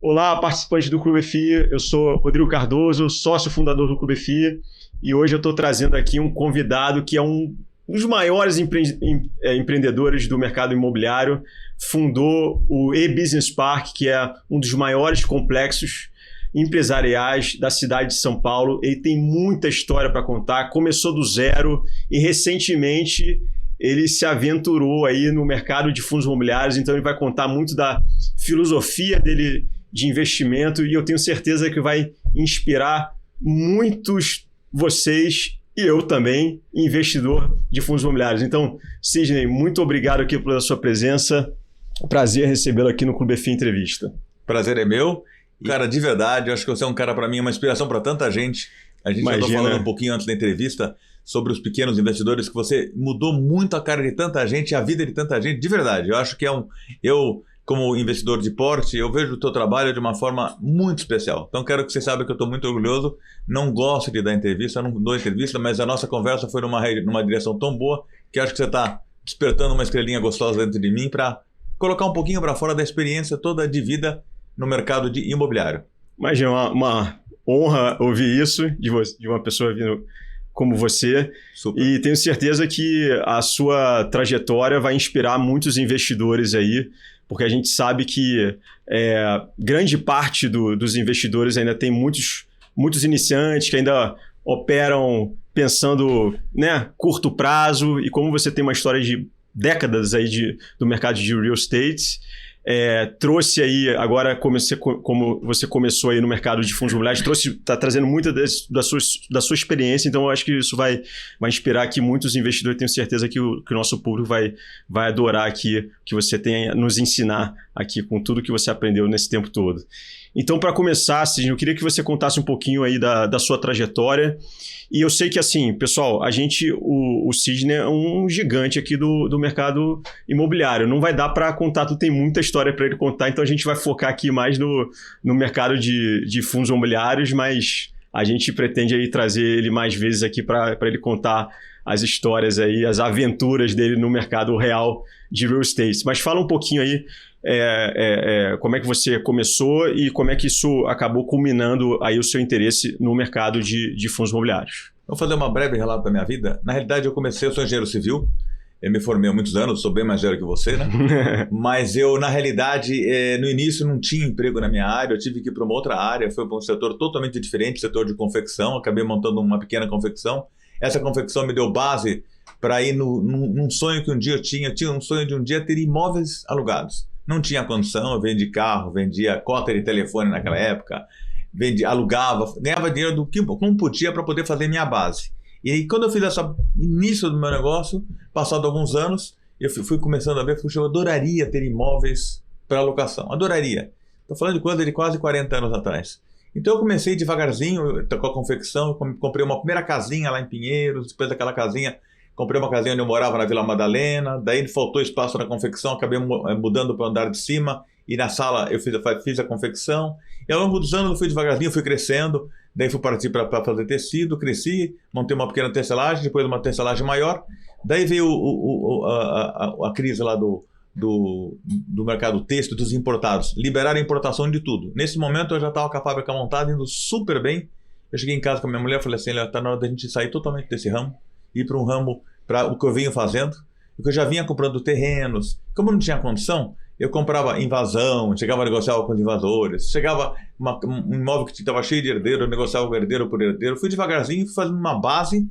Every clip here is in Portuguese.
Olá, participantes do Clube FI. Eu sou Rodrigo Cardoso, sócio fundador do Clube FI, e hoje eu estou trazendo aqui um convidado que é um dos maiores empreendedores do mercado imobiliário. Fundou o E-Business Park, que é um dos maiores complexos empresariais da cidade de São Paulo. Ele tem muita história para contar, começou do zero e recentemente ele se aventurou aí no mercado de fundos imobiliários, então ele vai contar muito da filosofia dele de investimento e eu tenho certeza que vai inspirar muitos vocês e eu também, investidor de fundos imobiliários. Então, Sidney, muito obrigado aqui pela sua presença. Prazer recebê-lo aqui no Clube FI Entrevista. Prazer é meu. Cara, de verdade, eu acho que você é um cara, para mim, uma inspiração para tanta gente. A gente já estava falando um pouquinho antes da entrevista sobre os pequenos investidores, que você mudou muito a cara de tanta gente, a vida de tanta gente, de verdade. Eu acho que eu, como investidor de porte, eu vejo o teu trabalho de uma forma muito especial. Então, quero que você saiba que eu estou muito orgulhoso. Não gosto de dar entrevista, não dou entrevista, mas a nossa conversa foi numa direção tão boa que acho que você está despertando uma estrelinha gostosa dentro de mim para colocar um pouquinho para fora da experiência toda de vida no mercado de imobiliário. Imagina, uma honra ouvir isso de uma pessoa vindo como você. Super. E tenho certeza que a sua trajetória vai inspirar muitos investidores aí, porque a gente sabe que grande parte dos investidores ainda tem muitos iniciantes que ainda operam pensando, né, curto prazo, e como você tem uma história de décadas aí do mercado de real estate, trouxe aí, agora como você começou aí no mercado de fundos imobiliários, está trazendo muita da sua experiência, então eu acho que isso vai inspirar aqui muitos investidores. Tenho certeza que o nosso público vai adorar aqui que você tem a nos ensinar aqui com tudo que você aprendeu nesse tempo todo. Então, para começar, Sidney, eu queria que você contasse um pouquinho aí da sua trajetória. E eu sei que, assim, pessoal, o Sidney é um gigante aqui do mercado imobiliário. Não vai dar para contar, tem muita história para ele contar, então a gente vai focar aqui mais no mercado de fundos imobiliários, mas a gente pretende aí trazer ele mais vezes aqui para ele contar as histórias aí, as aventuras dele no mercado real de real estate. Mas fala um pouquinho aí como é que você começou e como é que isso acabou culminando aí o seu interesse no mercado de fundos imobiliários. Vou fazer uma breve relato da minha vida. Na realidade, eu sou engenheiro civil, eu me formei há muitos anos, sou bem mais velho que você, né? Mas eu, na realidade, no início não tinha emprego na minha área, eu tive que ir para uma outra área, foi para um setor totalmente diferente, setor de confecção, acabei montando uma pequena confecção. Essa confecção me deu base para ir num sonho que um dia eu tinha um sonho de um dia ter imóveis alugados. Não tinha condição, eu vendia carro, vendia cota de telefone naquela época, alugava, ganhava dinheiro do que não podia para poder fazer minha base. E aí, quando eu fiz esse início do meu negócio, passado alguns anos, eu fui começando a ver, eu adoraria ter imóveis para alocação, adoraria. Estou falando de coisa de quase 40 anos atrás. Então eu comecei devagarzinho com a confecção, comprei uma primeira casinha lá em Pinheiros, depois daquela casinha, comprei uma casinha onde eu morava na Vila Madalena, daí faltou espaço na confecção, acabei mudando para o andar de cima, e na sala eu fiz a confecção, e ao longo dos anos eu fui devagarzinho, fui crescendo, daí fui partir para fazer tecido, cresci, montei uma pequena tecelagem, depois uma tecelagem maior, daí veio a crise lá do mercado têxtil, dos importados, liberaram a importação de tudo. Nesse momento eu já estava com a fábrica montada, indo super bem, eu cheguei em casa com a minha mulher e falei assim, está na hora da gente sair totalmente desse ramo, ir para um ramo, para o que eu venho fazendo, porque eu já vinha comprando terrenos. Como não tinha condição, eu comprava invasão, chegava a negociar com os invasores, chegava um imóvel que estava cheio de herdeiro, eu negociava com herdeiro por herdeiro. Fui devagarzinho, fui fazendo uma base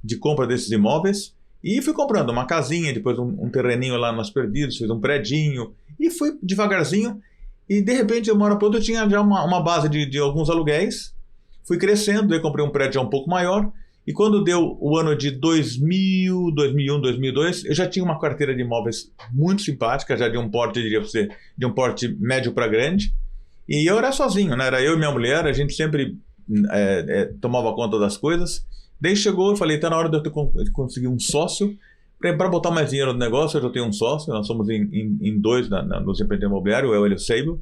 de compra desses imóveis e fui comprando uma casinha, depois um terreninho lá nos Perdidos, fiz um predinho e fui devagarzinho. E de repente, uma hora para outra, eu tinha já uma base de alguns aluguéis, fui crescendo, daí comprei um prédio já um pouco maior. E quando deu o ano de 2000, 2001, 2002, eu já tinha uma carteira de imóveis muito simpática, já de um porte, diria você, de um porte médio para grande. E eu era sozinho, né? Era eu e minha mulher, a gente sempre tomava conta das coisas. Daí chegou, eu falei, está na hora de eu conseguir um sócio. Para botar mais dinheiro no negócio, eu já tenho um sócio, nós somos em dois nos empreendimentos imobiliários, eu e o Seibo.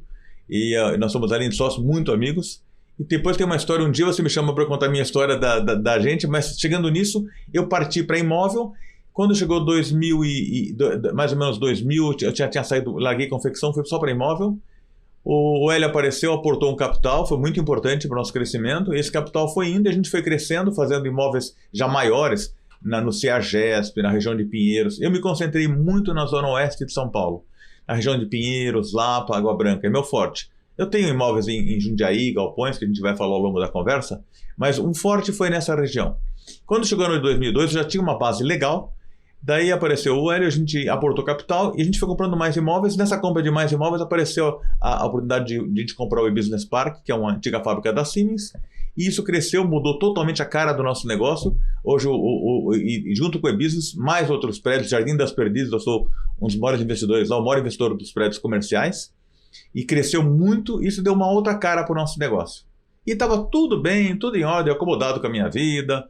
E nós somos além de sócios muito amigos. E depois tem uma história, um dia você me chama para contar a minha história da gente, mas chegando nisso, eu parti para imóvel. Quando chegou 2000 mais ou menos 2000, eu tinha saído, larguei confecção, fui só para imóvel. O Hélio apareceu, aportou um capital, foi muito importante para o nosso crescimento. Esse capital foi indo e a gente foi crescendo, fazendo imóveis já maiores no CEAGESP, na região de Pinheiros. Eu me concentrei muito na zona oeste de São Paulo, na região de Pinheiros, Lapa, Água Branca, é meu forte. Eu tenho imóveis em Jundiaí, galpões, que a gente vai falar ao longo da conversa, mas um forte foi nessa região. Quando chegou no ano de 2002, eu já tinha uma base legal. Daí apareceu o Hélio, a gente aportou capital e a gente foi comprando mais imóveis. Nessa compra de mais imóveis apareceu a oportunidade de a gente comprar o E-Business Park, que é uma antiga fábrica da Siemens. E isso cresceu, mudou totalmente a cara do nosso negócio. Hoje, e junto com o E-Business, mais outros prédios, Jardim das Perdizes, eu sou um dos maiores investidores lá, o maior investidor dos prédios comerciais. E cresceu muito, isso deu uma outra cara para o nosso negócio. E estava tudo bem, tudo em ordem, acomodado com a minha vida,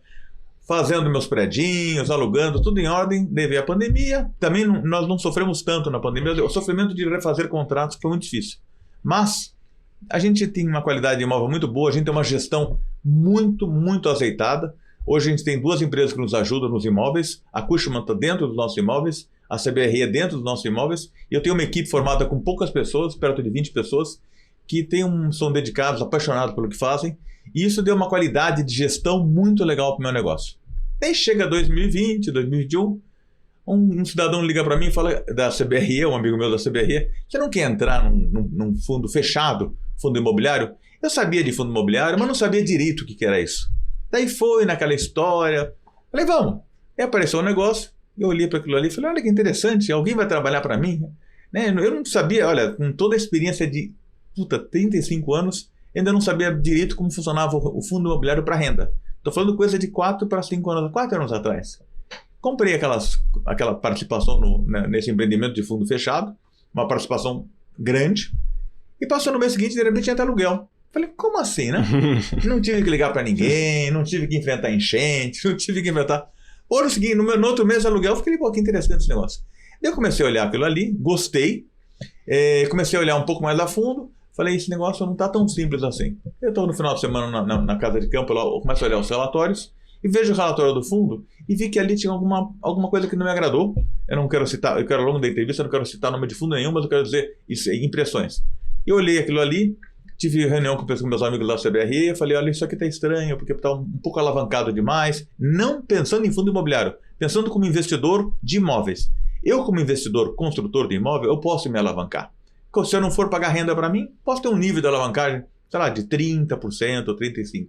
fazendo meus predinhos, alugando, tudo em ordem. Veio a pandemia, também nós não sofremos tanto na pandemia, o sofrimento de refazer contratos foi muito difícil. Mas a gente tem uma qualidade de imóvel muito boa, a gente tem uma gestão muito, muito azeitada. Hoje a gente tem 2 empresas que nos ajudam nos imóveis, a Cushman está dentro dos nossos imóveis, a CBRE é dentro dos nossos imóveis, e eu tenho uma equipe formada com poucas pessoas, perto de 20 pessoas, que são dedicados, apaixonados pelo que fazem, e isso deu uma qualidade de gestão muito legal para o meu negócio. Daí chega 2020, 2021, um cidadão liga para mim e fala, da CBRE, um amigo meu da CBRE, você não quer entrar num fundo fechado, fundo imobiliário? Eu sabia de fundo imobiliário, mas não sabia direito o que era isso. Daí foi naquela história, falei, vamos. Aí apareceu um negócio, eu olhei para aquilo ali e falei, olha que interessante, alguém vai trabalhar para mim? Né? Eu não sabia, olha, com toda a experiência de 35 anos, ainda não sabia direito como funcionava o fundo imobiliário para renda. Estou falando coisa de 4 anos atrás. Comprei aquela participação nesse empreendimento de fundo fechado, uma participação grande, e passou no mês seguinte, de repente, tinha até aluguel. Falei, como assim, né? Não tive que ligar para ninguém, não tive que enfrentar enchente, não tive que inventar. No seguinte, no outro mês, aluguel, eu fiquei, pô, que interessante esse negócio. Daí eu comecei a olhar aquilo ali, gostei, comecei a olhar um pouco mais a fundo, falei, esse negócio não está tão simples assim. Eu estou no final de semana na casa de campo, eu começo a olhar os relatórios, e vejo o relatório do fundo, e vi que ali tinha alguma coisa que não me agradou. Eu não quero citar, eu quero ao longo da entrevista, eu não quero citar nome de fundo nenhum, mas eu quero dizer impressões. Eu olhei aquilo ali, tive reunião com meus amigos da CBRE, falei, olha, isso aqui está estranho, porque está um pouco alavancado demais, não pensando em fundo imobiliário, pensando como investidor de imóveis. Eu, como investidor, construtor de imóvel, eu posso me alavancar. Se eu não for pagar renda para mim, posso ter um nível de alavancagem, sei lá, de 30% ou 35%.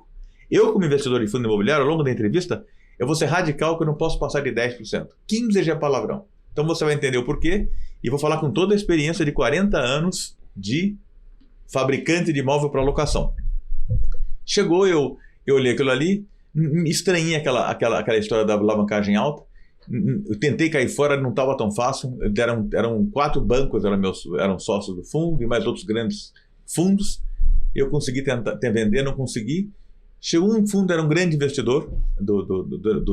Eu, como investidor de fundo imobiliário, ao longo da entrevista, eu vou ser radical que eu não posso passar de 10%. 15% já é palavrão. Então você vai entender o porquê e vou falar com toda a experiência de 40 anos de fabricante de imóvel para locação. Chegou, eu olhei aquilo ali, estranhei aquela história da alavancagem alta, eu tentei cair fora, não estava tão fácil, eram 4 bancos, eram sócios do fundo e mais outros grandes fundos, eu consegui tentar vender, não consegui. Chegou um fundo, era um grande investidor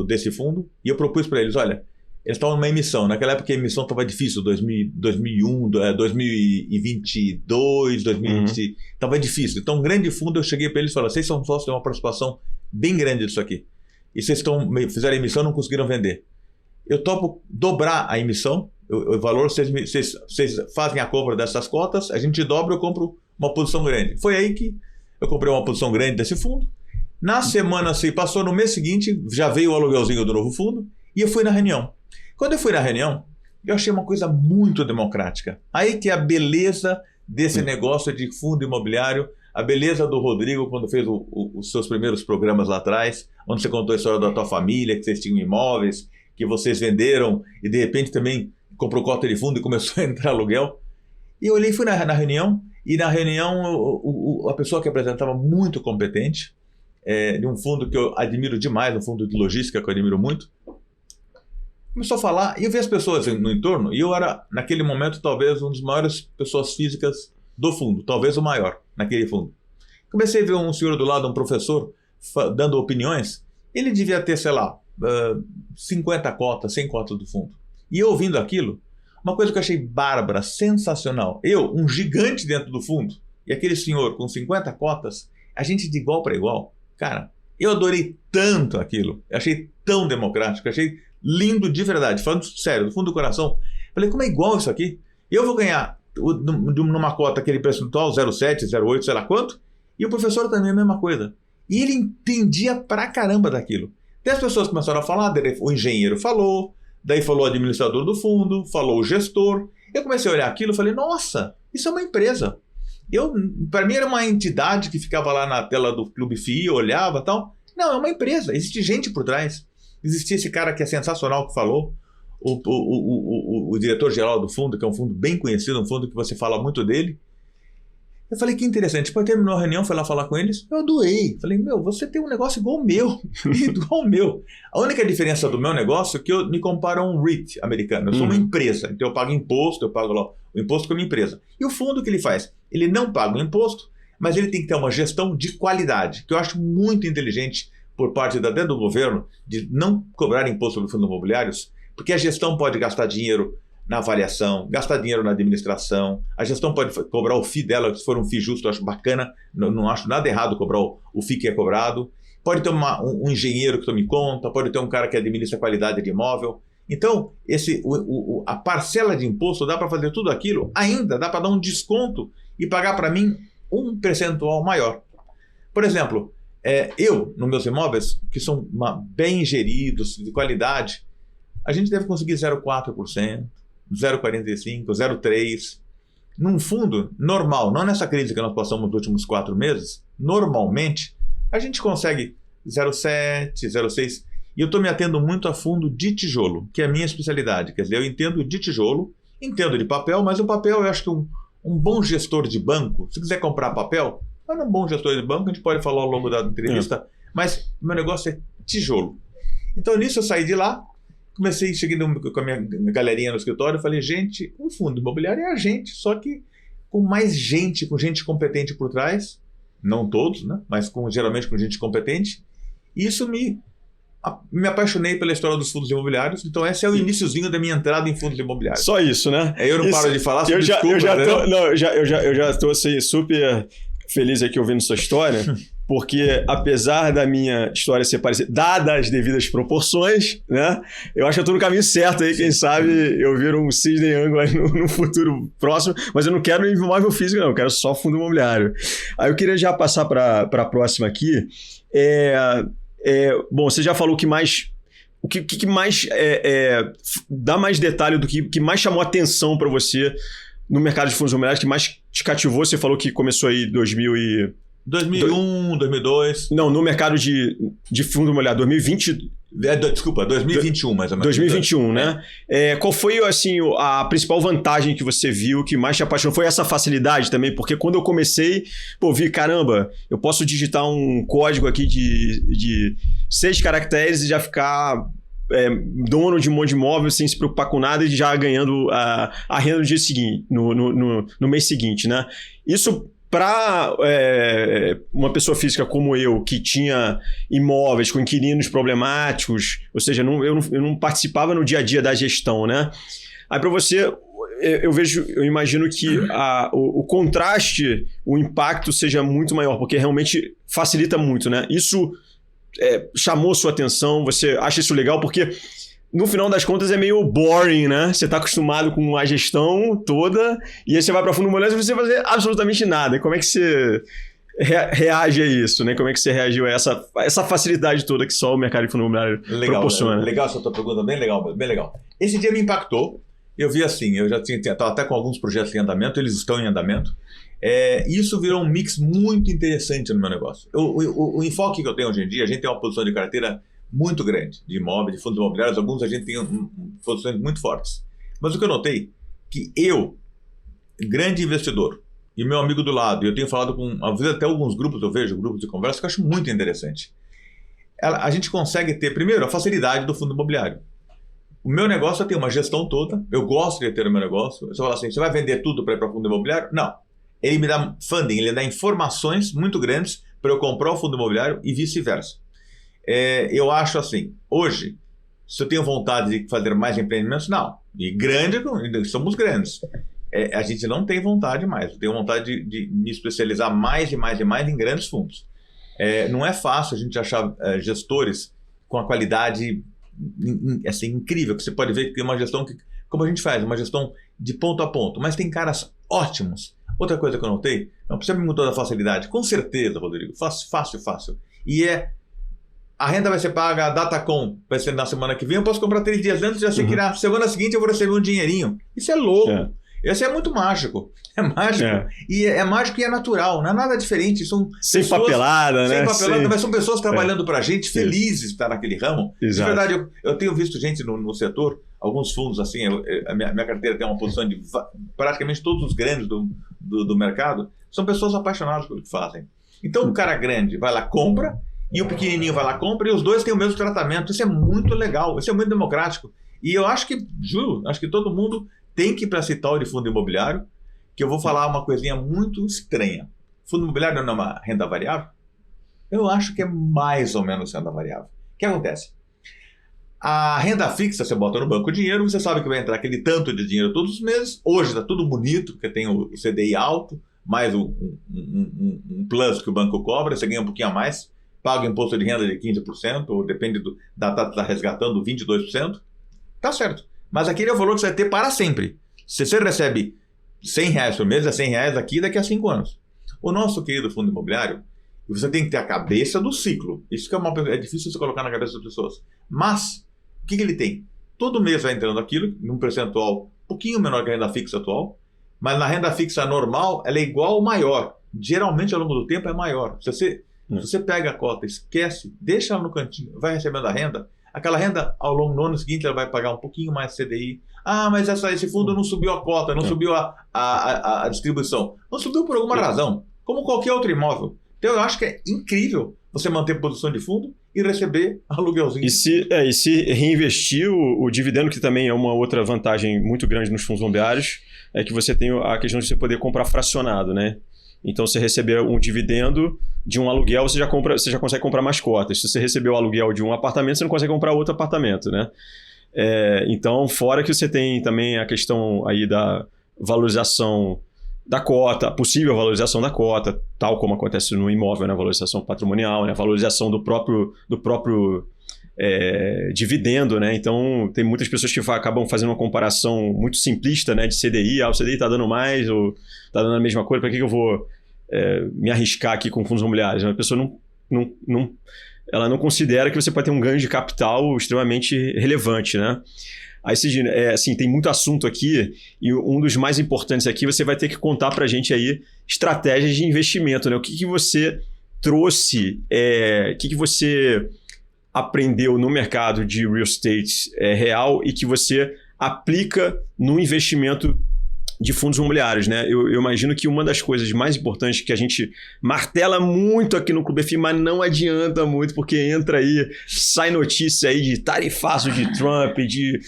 desse fundo, e eu propus para eles, olha, eles estavam numa emissão, naquela época a emissão estava difícil, 2001, 2022, 2020, estava difícil. Então, um grande fundo, eu cheguei para eles e falei, vocês são sócios de uma participação bem grande disso aqui, e vocês fizeram a emissão e não conseguiram vender. Eu topo dobrar a emissão, o valor, vocês fazem a compra dessas cotas, a gente dobra, eu compro uma posição grande. Foi aí que eu comprei uma posição grande desse fundo. Na semana, assim, passou no mês seguinte, já veio o aluguelzinho do novo fundo, e eu fui na reunião. Quando eu fui na reunião, eu achei uma coisa muito democrática. Aí que é a beleza desse negócio de fundo imobiliário, a beleza do Rodrigo quando fez os seus primeiros programas lá atrás, onde você contou a história da tua família, que vocês tinham imóveis, que vocês venderam e de repente também comprou cota de fundo e começou a entrar aluguel. E eu olhei, fui na reunião, e na reunião a pessoa que apresentava muito competente, de um fundo que eu admiro demais, um fundo de logística que eu admiro muito, começou a falar, e eu vi as pessoas no entorno, e eu era, naquele momento, talvez uma das maiores pessoas físicas do fundo, talvez o maior naquele fundo. Comecei a ver um senhor do lado, um professor, dando opiniões, ele devia ter, sei lá, 50 cotas, 100 cotas do fundo. E eu ouvindo aquilo, uma coisa que eu achei bárbara, sensacional, eu, um gigante dentro do fundo, e aquele senhor com 50 cotas, a gente de igual para igual, cara, eu adorei tanto aquilo, eu achei tão democrático, eu achei lindo de verdade, falando sério, do fundo do coração. Falei, como é igual isso aqui? Eu vou ganhar numa cota aquele percentual, 0,7, 0,8, sei lá quanto, e o professor também a mesma coisa. E ele entendia pra caramba daquilo. Daí as pessoas começaram a falar, o engenheiro falou, daí falou o administrador do fundo, falou o gestor. Eu comecei a olhar aquilo e falei, nossa, isso é uma empresa. Para mim era uma entidade que ficava lá na tela do Clube FI, olhava e tal. Não, é uma empresa, existe gente por trás. Existia esse cara que é sensacional que falou, o diretor-geral do fundo, que é um fundo bem conhecido, um fundo que você fala muito dele. Eu falei, que interessante. Depois terminou a reunião, fui lá falar com eles, eu doei. Falei, você tem um negócio igual o meu, igual o meu. A única diferença do meu negócio é que me comparo a um REIT americano. Eu sou uma empresa, então eu pago imposto, eu pago lá o imposto como empresa. E o fundo que ele faz? Ele não paga o imposto, mas ele tem que ter uma gestão de qualidade, que eu acho muito inteligente por parte dentro do governo, de não cobrar imposto sobre fundos imobiliários, porque a gestão pode gastar dinheiro na avaliação, gastar dinheiro na administração, a gestão pode cobrar o FII dela, se for um FII justo, eu acho bacana, não acho nada errado cobrar o FII que é cobrado, pode ter um engenheiro que tome conta, pode ter um cara que administra a qualidade de imóvel. Então, a parcela de imposto dá para fazer tudo aquilo, ainda dá para dar um desconto e pagar para mim um percentual maior. Por exemplo, nos meus imóveis, que são bem geridos, de qualidade, a gente deve conseguir 0,4%, 0,45%, 0,3%. Num fundo normal, não nessa crise que nós passamos nos últimos 4 meses, normalmente a gente consegue 0,7%, 0,6%. E eu estou me atendo muito a fundo de tijolo, que é a minha especialidade. Quer dizer, eu entendo de tijolo, entendo de papel, mas o papel eu acho que um bom gestor de banco, se quiser comprar papel, mas um bom gestor de banco, a gente pode falar ao longo da entrevista, mas o meu negócio é tijolo. Então nisso eu saí de lá, cheguei com a minha galerinha no escritório e falei, gente, um fundo imobiliário é a gente, só que com mais gente, com gente competente por trás, não todos, né? Mas geralmente com gente competente. E isso me apaixonei pela história dos fundos imobiliários, então esse é o iniciozinho da minha entrada em fundos imobiliários. Só isso, né? Eu não paro de falar, eu já estou super feliz aqui ouvindo sua história, porque apesar da minha história ser parecida, dadas as devidas proporções, né? Eu acho que eu estou no caminho certo aí, quem sabe eu viro um cisne negro aí no futuro próximo, mas eu não quero imóvel físico não, eu quero só fundo imobiliário. Aí eu queria já passar para a próxima aqui. Bom, você já falou que mais... O que mais dá mais detalhe do que mais chamou atenção para você no mercado de fundos imobiliários, que mais te cativou? Você falou que começou aí em 2001, 2002. Não, no mercado de fundo imobiliário, 2020... Desculpa, 2021 mais ou menos. 2021, né? Qual foi assim, a principal vantagem que você viu, que mais te apaixonou? Foi essa facilidade também? Porque quando eu comecei, vi, caramba, eu posso digitar um código aqui de 6 caracteres e já ficar dono de um monte de imóvel sem se preocupar com nada e já ganhando a renda no dia seguinte, no mês seguinte, né? Isso... Para uma pessoa física como eu, que tinha imóveis com inquilinos problemáticos, ou seja, eu não participava no dia a dia da gestão, né? Aí para você, eu imagino que o contraste, o impacto seja muito maior, porque realmente facilita muito, né? Isso chamou sua atenção, você acha isso legal? Porque... No final das contas é meio boring, né? Você está acostumado com a gestão toda e aí você vai para fundo imobiliário e você vai fazer absolutamente nada. E como é que você reage a isso, né? Como é que você reagiu a essa facilidade toda que só o mercado de fundo imobiliário proporciona? Legal essa tua pergunta, bem legal, bem legal. Esse dia me impactou. Eu vi assim, eu já estava até com alguns projetos em andamento, eles estão em andamento. Isso virou um mix muito interessante no meu negócio. O enfoque que eu tenho hoje em dia, a gente tem uma posição de carteira muito grande de imóveis, de fundos imobiliários, alguns a gente tem posições muito fortes. Mas o que eu notei, que grande investidor, e meu amigo do lado, e eu tenho falado com, às vezes até alguns grupos, eu vejo grupos de conversa, que eu acho muito interessante. A gente consegue ter, primeiro, a facilidade do fundo imobiliário. O meu negócio tem uma gestão toda, eu gosto de ter o meu negócio. Você fala assim, você vai vender tudo para ir para fundo imobiliário? Não. Ele me dá funding, ele dá informações muito grandes para eu comprar o fundo imobiliário e vice-versa. Eu acho assim, hoje, se eu tenho vontade de fazer mais empreendimentos, não. E somos grandes. A gente não tem vontade mais. Eu tenho vontade de me especializar mais e mais e mais em grandes fundos. Não é fácil a gente achar gestores com a qualidade assim, incrível, que você pode ver que tem uma gestão que, como a gente faz, uma gestão de ponto a ponto. Mas tem caras ótimos. Outra coisa que eu notei, não precisa me mudar da facilidade. Com certeza, Rodrigo, fácil. E a renda vai ser paga, a Datacom vai ser na semana que vem, eu posso comprar 3 dias antes, já sei que na semana seguinte eu vou receber um dinheirinho. Isso é louco. Esse é muito mágico. É mágico. E é mágico e é natural. Não é nada diferente. São sem pessoas, né? Sem papelada, mas são pessoas trabalhando pra gente, felizes de estar naquele ramo. Exato. De verdade, eu tenho visto gente no setor, alguns fundos assim, a minha carteira tem uma posição de praticamente todos os grandes do mercado, são pessoas apaixonadas pelo que fazem. Então o cara grande vai lá, compra, e o pequenininho vai lá, compra, e os dois têm o mesmo tratamento. Isso é muito legal, isso é muito democrático. E eu acho que, juro, acho que todo mundo tem que ir para esse tal de fundo imobiliário, que eu vou falar uma coisinha muito estranha. Fundo imobiliário não é uma renda variável? Eu acho que é mais ou menos renda variável. O que acontece? A renda fixa, você bota no banco o dinheiro, você sabe que vai entrar aquele tanto de dinheiro todos os meses. Hoje está tudo bonito, porque tem o CDI alto, mais um plus que o banco cobra, você ganha um pouquinho a mais, paga imposto de renda de 15%, ou depende da data que está resgatando, 22%. Tá certo. Mas aquele é o valor que você vai ter para sempre. Se você recebe R$100 por mês, é R$100 aqui daqui a 5 anos. O nosso querido fundo imobiliário, você tem que ter a cabeça do ciclo. Isso que é difícil você colocar na cabeça das pessoas. Mas, o que ele tem? Todo mês vai entrando aquilo, num percentual um pouquinho menor que a renda fixa atual, mas na renda fixa normal, ela é igual ou maior. Geralmente, ao longo do tempo, é maior. Se você pega a cota, esquece, deixa ela no cantinho, vai recebendo a renda, aquela renda, ao longo do ano seguinte, ela vai pagar um pouquinho mais CDI. Ah, mas esse fundo não subiu a cota, não subiu a distribuição. Não subiu por alguma razão, como qualquer outro imóvel. Então, eu acho que é incrível você manter posição de fundo e receber aluguelzinho. E se reinvestir o dividendo, que também é uma outra vantagem muito grande nos fundos imobiliários, é que você tem a questão de você poder comprar fracionado, né? Então, você receber um dividendo de um aluguel, você já consegue comprar mais cotas. Se você receber o aluguel de um apartamento, você não consegue comprar outro apartamento, né? Então, fora que você tem também a questão aí da valorização da cota, a possível valorização da cota, tal como acontece no imóvel, né? Valorização patrimonial, né? Valorização do próprio dividendo, né? Então, tem muitas pessoas que acabam fazendo uma comparação muito simplista, né? De CDI, o CDI está dando mais ou está dando a mesma coisa, para que eu vou me arriscar aqui com fundos imobiliários? A pessoa ela não considera que você pode ter um ganho de capital extremamente relevante, né? Aí, Cidinho, assim, tem muito assunto aqui e um dos mais importantes aqui, você vai ter que contar para a gente aí estratégias de investimento, né? O que você trouxe, o que você aprendeu no mercado de real estate real e que você aplica no investimento de fundos imobiliários, né? Eu imagino que uma das coisas mais importantes que a gente martela muito aqui no Clube FI, mas não adianta muito, porque entra aí, sai notícia aí de tarifaço de Trump, de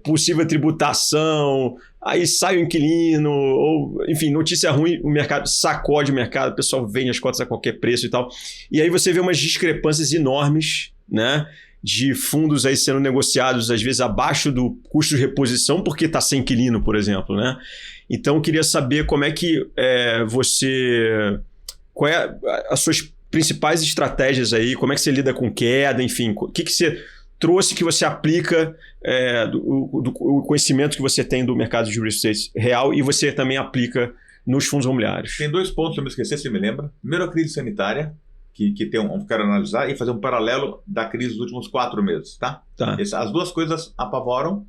possível tributação, aí sai o inquilino, ou enfim, notícia ruim, o mercado sacode o mercado, o pessoal vende as cotas a qualquer preço e tal. E aí você vê umas discrepâncias enormes, né? De fundos aí sendo negociados, às vezes, abaixo do custo de reposição, porque está sem inquilino, por exemplo, né? Então, eu queria saber como é que qual é as suas principais estratégias aí, como é que você lida com queda, enfim, o que você trouxe que você aplica o conhecimento que você tem do mercado de real estate real e você também aplica nos fundos imobiliários. Tem 2 pontos que eu me esqueci, se me lembra. Primeiro, a crise sanitária, que quero analisar e fazer um paralelo da crise dos últimos 4 meses, tá? As 2 coisas apavoram.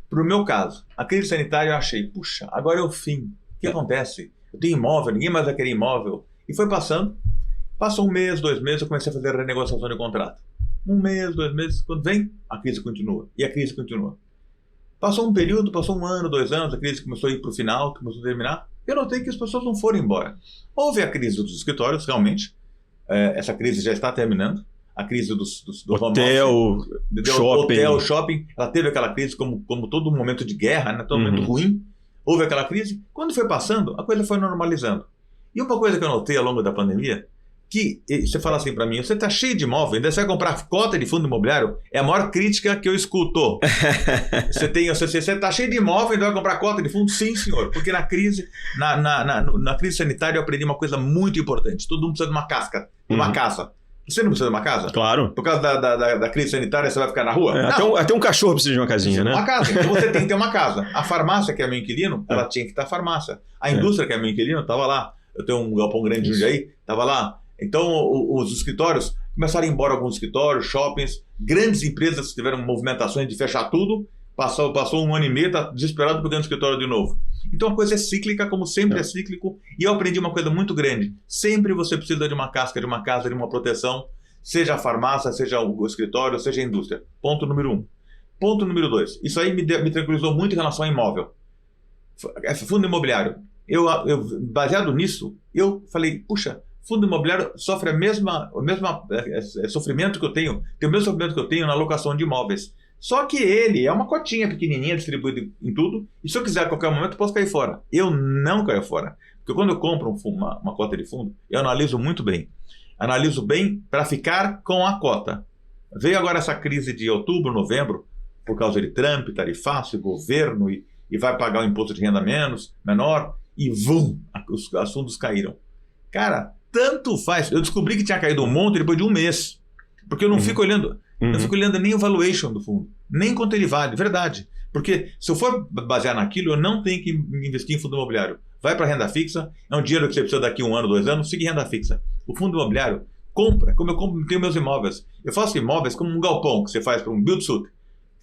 Para o meu caso, a crise sanitária eu achei, puxa, agora é o fim. O que acontece? Eu tenho imóvel, ninguém mais vai querer imóvel. E foi passando. Passou 1 mês, 2 meses, eu comecei a fazer renegociação de contrato. 1 mês, 2 meses, quando vem, a crise continua. E a crise continua. Passou um período, passou 1 ano, 2 anos, a crise começou a ir para o final, começou a terminar. Eu notei que as pessoas não foram embora. Houve a crise dos escritórios, realmente. Essa crise já está terminando. A crise do hotel, shopping, ela teve aquela crise como todo momento de guerra, né? Todo momento ruim. Houve aquela crise. Quando foi passando, a coisa foi normalizando. E uma coisa que eu notei ao longo da pandemia, que você fala assim para mim, você está cheio de imóvel, ainda você vai comprar cota de fundo imobiliário? É a maior crítica que eu escuto. Você está cheio de imóvel, ainda vai comprar cota de fundo? Sim, senhor. Porque na crise sanitária eu aprendi uma coisa muito importante. Todo mundo precisa de uma casca, de uma casa. Você não precisa de uma casa? Claro. Por causa da crise sanitária, você vai ficar na rua? Até um cachorro precisa de uma casinha, né? Uma casa. Então você tem que ter uma casa. A farmácia, que é meu inquilino, ela tinha que estar farmácia. A indústria, que é meu inquilino, estava lá. Eu tenho um galpão grande de Jundiaí, estava lá. Então os escritórios começaram a ir embora alguns escritórios, shoppings, grandes empresas que tiveram movimentações de fechar tudo. Passou 1 ano e meio, está desesperado pegando escritório de novo. Então a coisa é cíclica, como sempre é cíclico. E eu aprendi uma coisa muito grande. Sempre você precisa de uma casca, de uma casa, de uma proteção. Seja a farmácia, seja o escritório, seja a indústria. Ponto número 1. Ponto número 2. Isso aí me tranquilizou muito em relação ao imóvel. Fundo imobiliário. Eu, baseado nisso, eu falei, puxa, fundo imobiliário sofre o mesmo sofrimento que eu tenho, tem o mesmo sofrimento que eu tenho na alocação de imóveis. Só que ele é uma cotinha pequenininha distribuída em tudo, e se eu quiser a qualquer momento eu posso cair fora. Eu não caio fora. Porque quando eu compro uma cota de fundo, eu analiso muito bem. Analiso bem para ficar com a cota. Veio agora essa crise de outubro, novembro, por causa de Trump, tarifaço, governo, e vai pagar o imposto de renda menor, e os fundos caíram. Cara, tanto faz. Eu descobri que tinha caído um monte depois de um mês. Porque eu não fico olhando, não fico olhando nem o valuation do fundo, nem quanto ele vale, verdade. Porque se eu for basear naquilo, eu não tenho que investir em fundo imobiliário. Vai para renda fixa, é um dinheiro que você precisa daqui 1 ano, 2 anos, fica em renda fixa. O fundo imobiliário compra, como eu tenho meus imóveis. Eu faço imóveis como um galpão que você faz para um build-to-suit.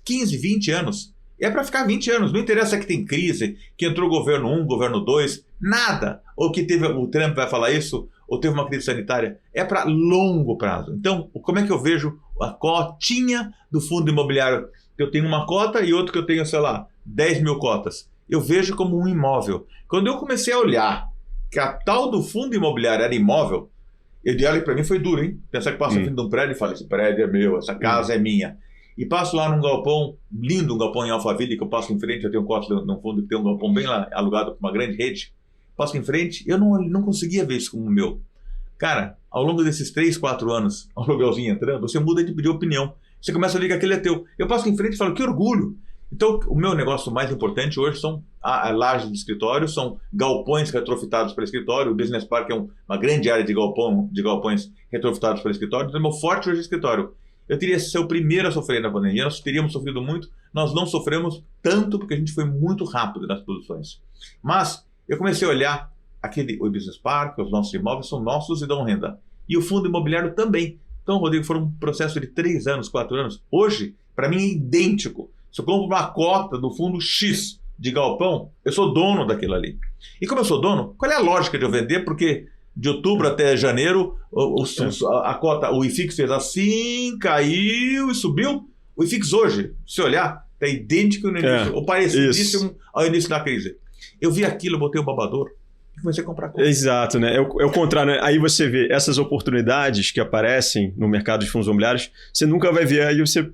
15, 20 anos. É para ficar 20 anos. Não interessa que tem crise, que entrou governo 1, governo 2, nada. Ou que teve o Trump vai falar isso, ou teve uma crise sanitária. É para longo prazo. Então, como é que eu vejo a cotinha do fundo imobiliário? Eu tenho uma cota e outro que eu tenho, sei lá, 10 mil cotas. Eu vejo como um imóvel. Quando eu comecei a olhar que a tal do fundo imobiliário era imóvel, ele olha para mim, foi duro, hein? Pensar que passa no fim de um prédio e fala, esse prédio é meu, essa casa é minha. E passo lá num galpão, lindo, um galpão em Alphaville, que eu passo em frente, eu tenho um cota num fundo que tem um galpão bem lá, alugado por uma grande rede. Passo em frente, eu não conseguia ver isso como meu. Cara, ao longo desses 3, 4 anos, o aluguelzinho entrando, você muda de opinião. Você começa a ver que aquele é teu. Eu passo em frente e falo, que orgulho. Então, o meu negócio mais importante hoje são lajes de escritório, são galpões retrofitados para escritório. O Business Park é uma grande área de galpões retrofitados para escritório. Então, meu forte hoje é escritório. Eu teria que ser o primeiro a sofrer na pandemia. Nós teríamos sofrido muito. Nós não sofremos tanto porque a gente foi muito rápido nas produções. Mas eu comecei a olhar o Business Park, os nossos imóveis são nossos e dão renda. E o fundo imobiliário também. Então, Rodrigo, foi um processo de 3 anos, 4 anos. Hoje, para mim, é idêntico. Se eu compro uma cota do fundo X de galpão, eu sou dono daquilo ali. E como eu sou dono, qual é a lógica de eu vender? Porque de outubro até janeiro, a cota, o IFIX fez assim, caiu e subiu. O IFIX hoje, se olhar, está idêntico no início, ou parecidíssimo ao início da crise. Eu vi aquilo, eu botei o babador e comecei a comprar coisa. Exato, né? É o contrário, né? Aí você vê essas oportunidades que aparecem no mercado de fundos imobiliários, você nunca vai ver, aí você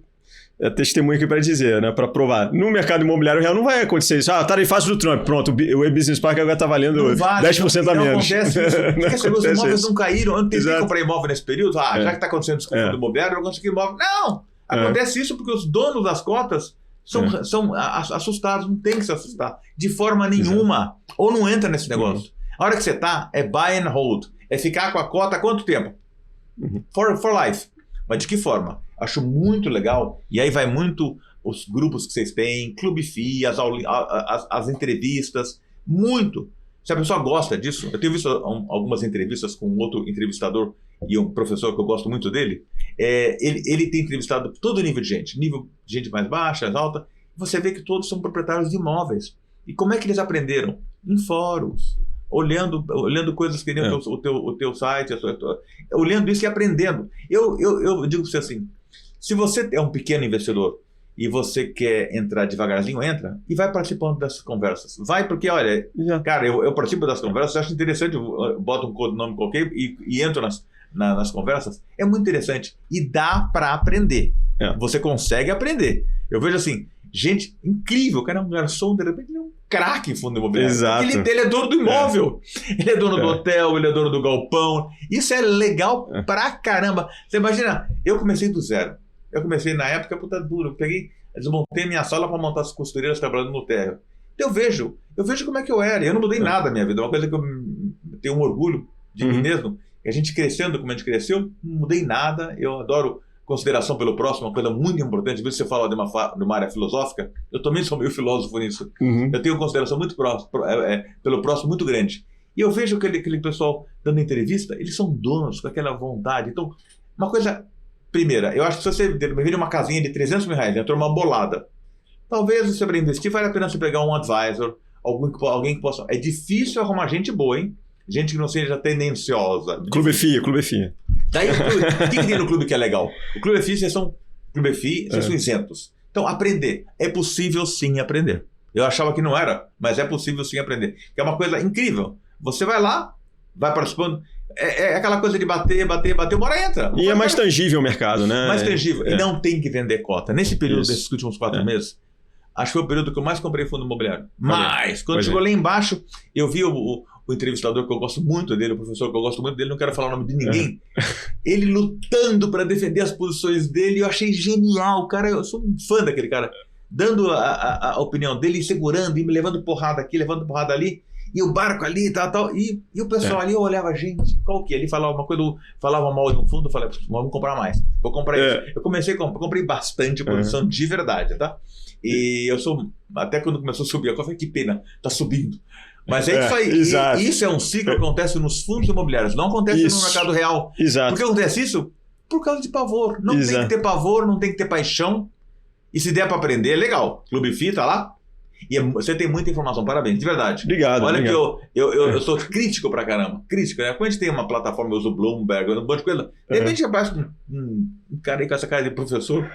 é testemunha aqui para dizer, né? Para provar. No mercado imobiliário real não vai acontecer isso. Tarifaço do Trump, pronto, o Business Park agora está valendo 10% a menos. Acontece isso. Os imóveis não caíram. Eu não tentei Exato. comprar imóvel nesse período. Já que está acontecendo isso com o fundo imobiliário, eu consegui imóvel. Não! Acontece isso porque os donos das cotas são assustados, não tem que se assustar. De forma nenhuma. Exato. Ou não entra nesse negócio. A hora que você está, é buy and hold. É ficar com a cota há quanto tempo? For life. Mas de que forma? Acho muito legal. E aí vai muito os grupos que vocês têm, Clube FI, as entrevistas. Muito. Se a pessoa gosta disso, eu tenho visto algumas entrevistas com outro entrevistador e um professor que eu gosto muito dele. Ele tem entrevistado todo nível de gente. Nível de gente mais baixa, mais alta. Você vê que todos são proprietários de imóveis. E como é que eles aprenderam? Em fóruns. Olhando coisas que nem o teu site, olhando isso e aprendendo. Eu digo para você assim, se você é um pequeno investidor e você quer entrar devagarzinho, entra e vai participando dessas conversas. Vai porque, olha, cara, eu participo das conversas, acho interessante, eu boto um codinome qualquer e entro nas conversas. É muito interessante e dá para aprender. Você consegue aprender. Eu vejo assim, gente incrível, o cara é um garçom, de repente ele é um craque em fundo imobiliário. Exato. Ele é dono do imóvel, ele é dono do hotel, ele é dono do galpão. Isso é legal pra caramba. Você imagina, eu comecei do zero. Eu comecei na época, puta duro. Eu desmontei minha sala para montar as costureiras trabalhando no térreo. Então eu vejo como é que eu era. Eu não mudei nada na minha vida. Uma coisa que eu tenho um orgulho de mim mesmo. a gente crescendo como a gente cresceu, não mudei nada. Eu adoro consideração pelo próximo, uma coisa muito importante. Você fala de uma área filosófica, eu também sou meio filósofo nisso. Eu tenho consideração muito pelo próximo muito grande. E eu vejo aquele pessoal dando entrevista, eles são donos com aquela vontade. Então, uma coisa... Primeira, eu acho que se você vende uma casinha de 300 mil reais, entrou uma bolada, talvez você para investir vale a pena você pegar um advisor, alguém que possa... É difícil arrumar gente boa, hein? Gente que não seja tendenciosa. Clube FII. Daí o que tem no clube que é legal? O Clube FII, vocês são isentos. Então, aprender. É possível sim aprender. Eu achava que não era, mas é possível sim aprender. Que é uma coisa incrível. Você vai lá, vai participando... É aquela coisa de bater, uma hora entra. E é mais tangível o mercado, né? Mais tangível. E não tem que vender cota. Nesse período desses últimos 4 meses, acho que foi o período que eu mais comprei fundo imobiliário. Mas, quando chegou lá embaixo, eu vi o entrevistador que eu gosto muito dele, o professor que eu gosto muito dele, não quero falar o nome de ninguém, ele lutando para defender as posições dele, eu achei genial. Cara, eu sou um fã daquele cara. Dando a opinião dele, segurando, e me levando porrada aqui, levando porrada ali. E o barco ali e tal. E o pessoal ali, eu olhava, gente, qual que é? Ele falava uma coisa, falava mal de um fundo, eu falei, vamos comprar mais. Vou comprar isso. Eu comecei a comprar, comprei bastante posição de verdade, tá? E eu sou, até quando começou a subir, eu falei, que pena, tá subindo. Mas é isso aí. Exato. Isso é um ciclo que acontece nos fundos imobiliários, não acontece no mercado real. Exato. Por que acontece isso? Por causa de pavor. Não tem que ter pavor, não tem que ter paixão. E se der para aprender, é legal. Clube FII tá lá. E você tem muita informação, parabéns, de verdade. Obrigado. Olha que eu sou crítico pra caramba. Crítico, né? Quando a gente tem uma plataforma, eu uso Bloomberg, um monte de coisa. De repente aparece um cara aí com essa cara de professor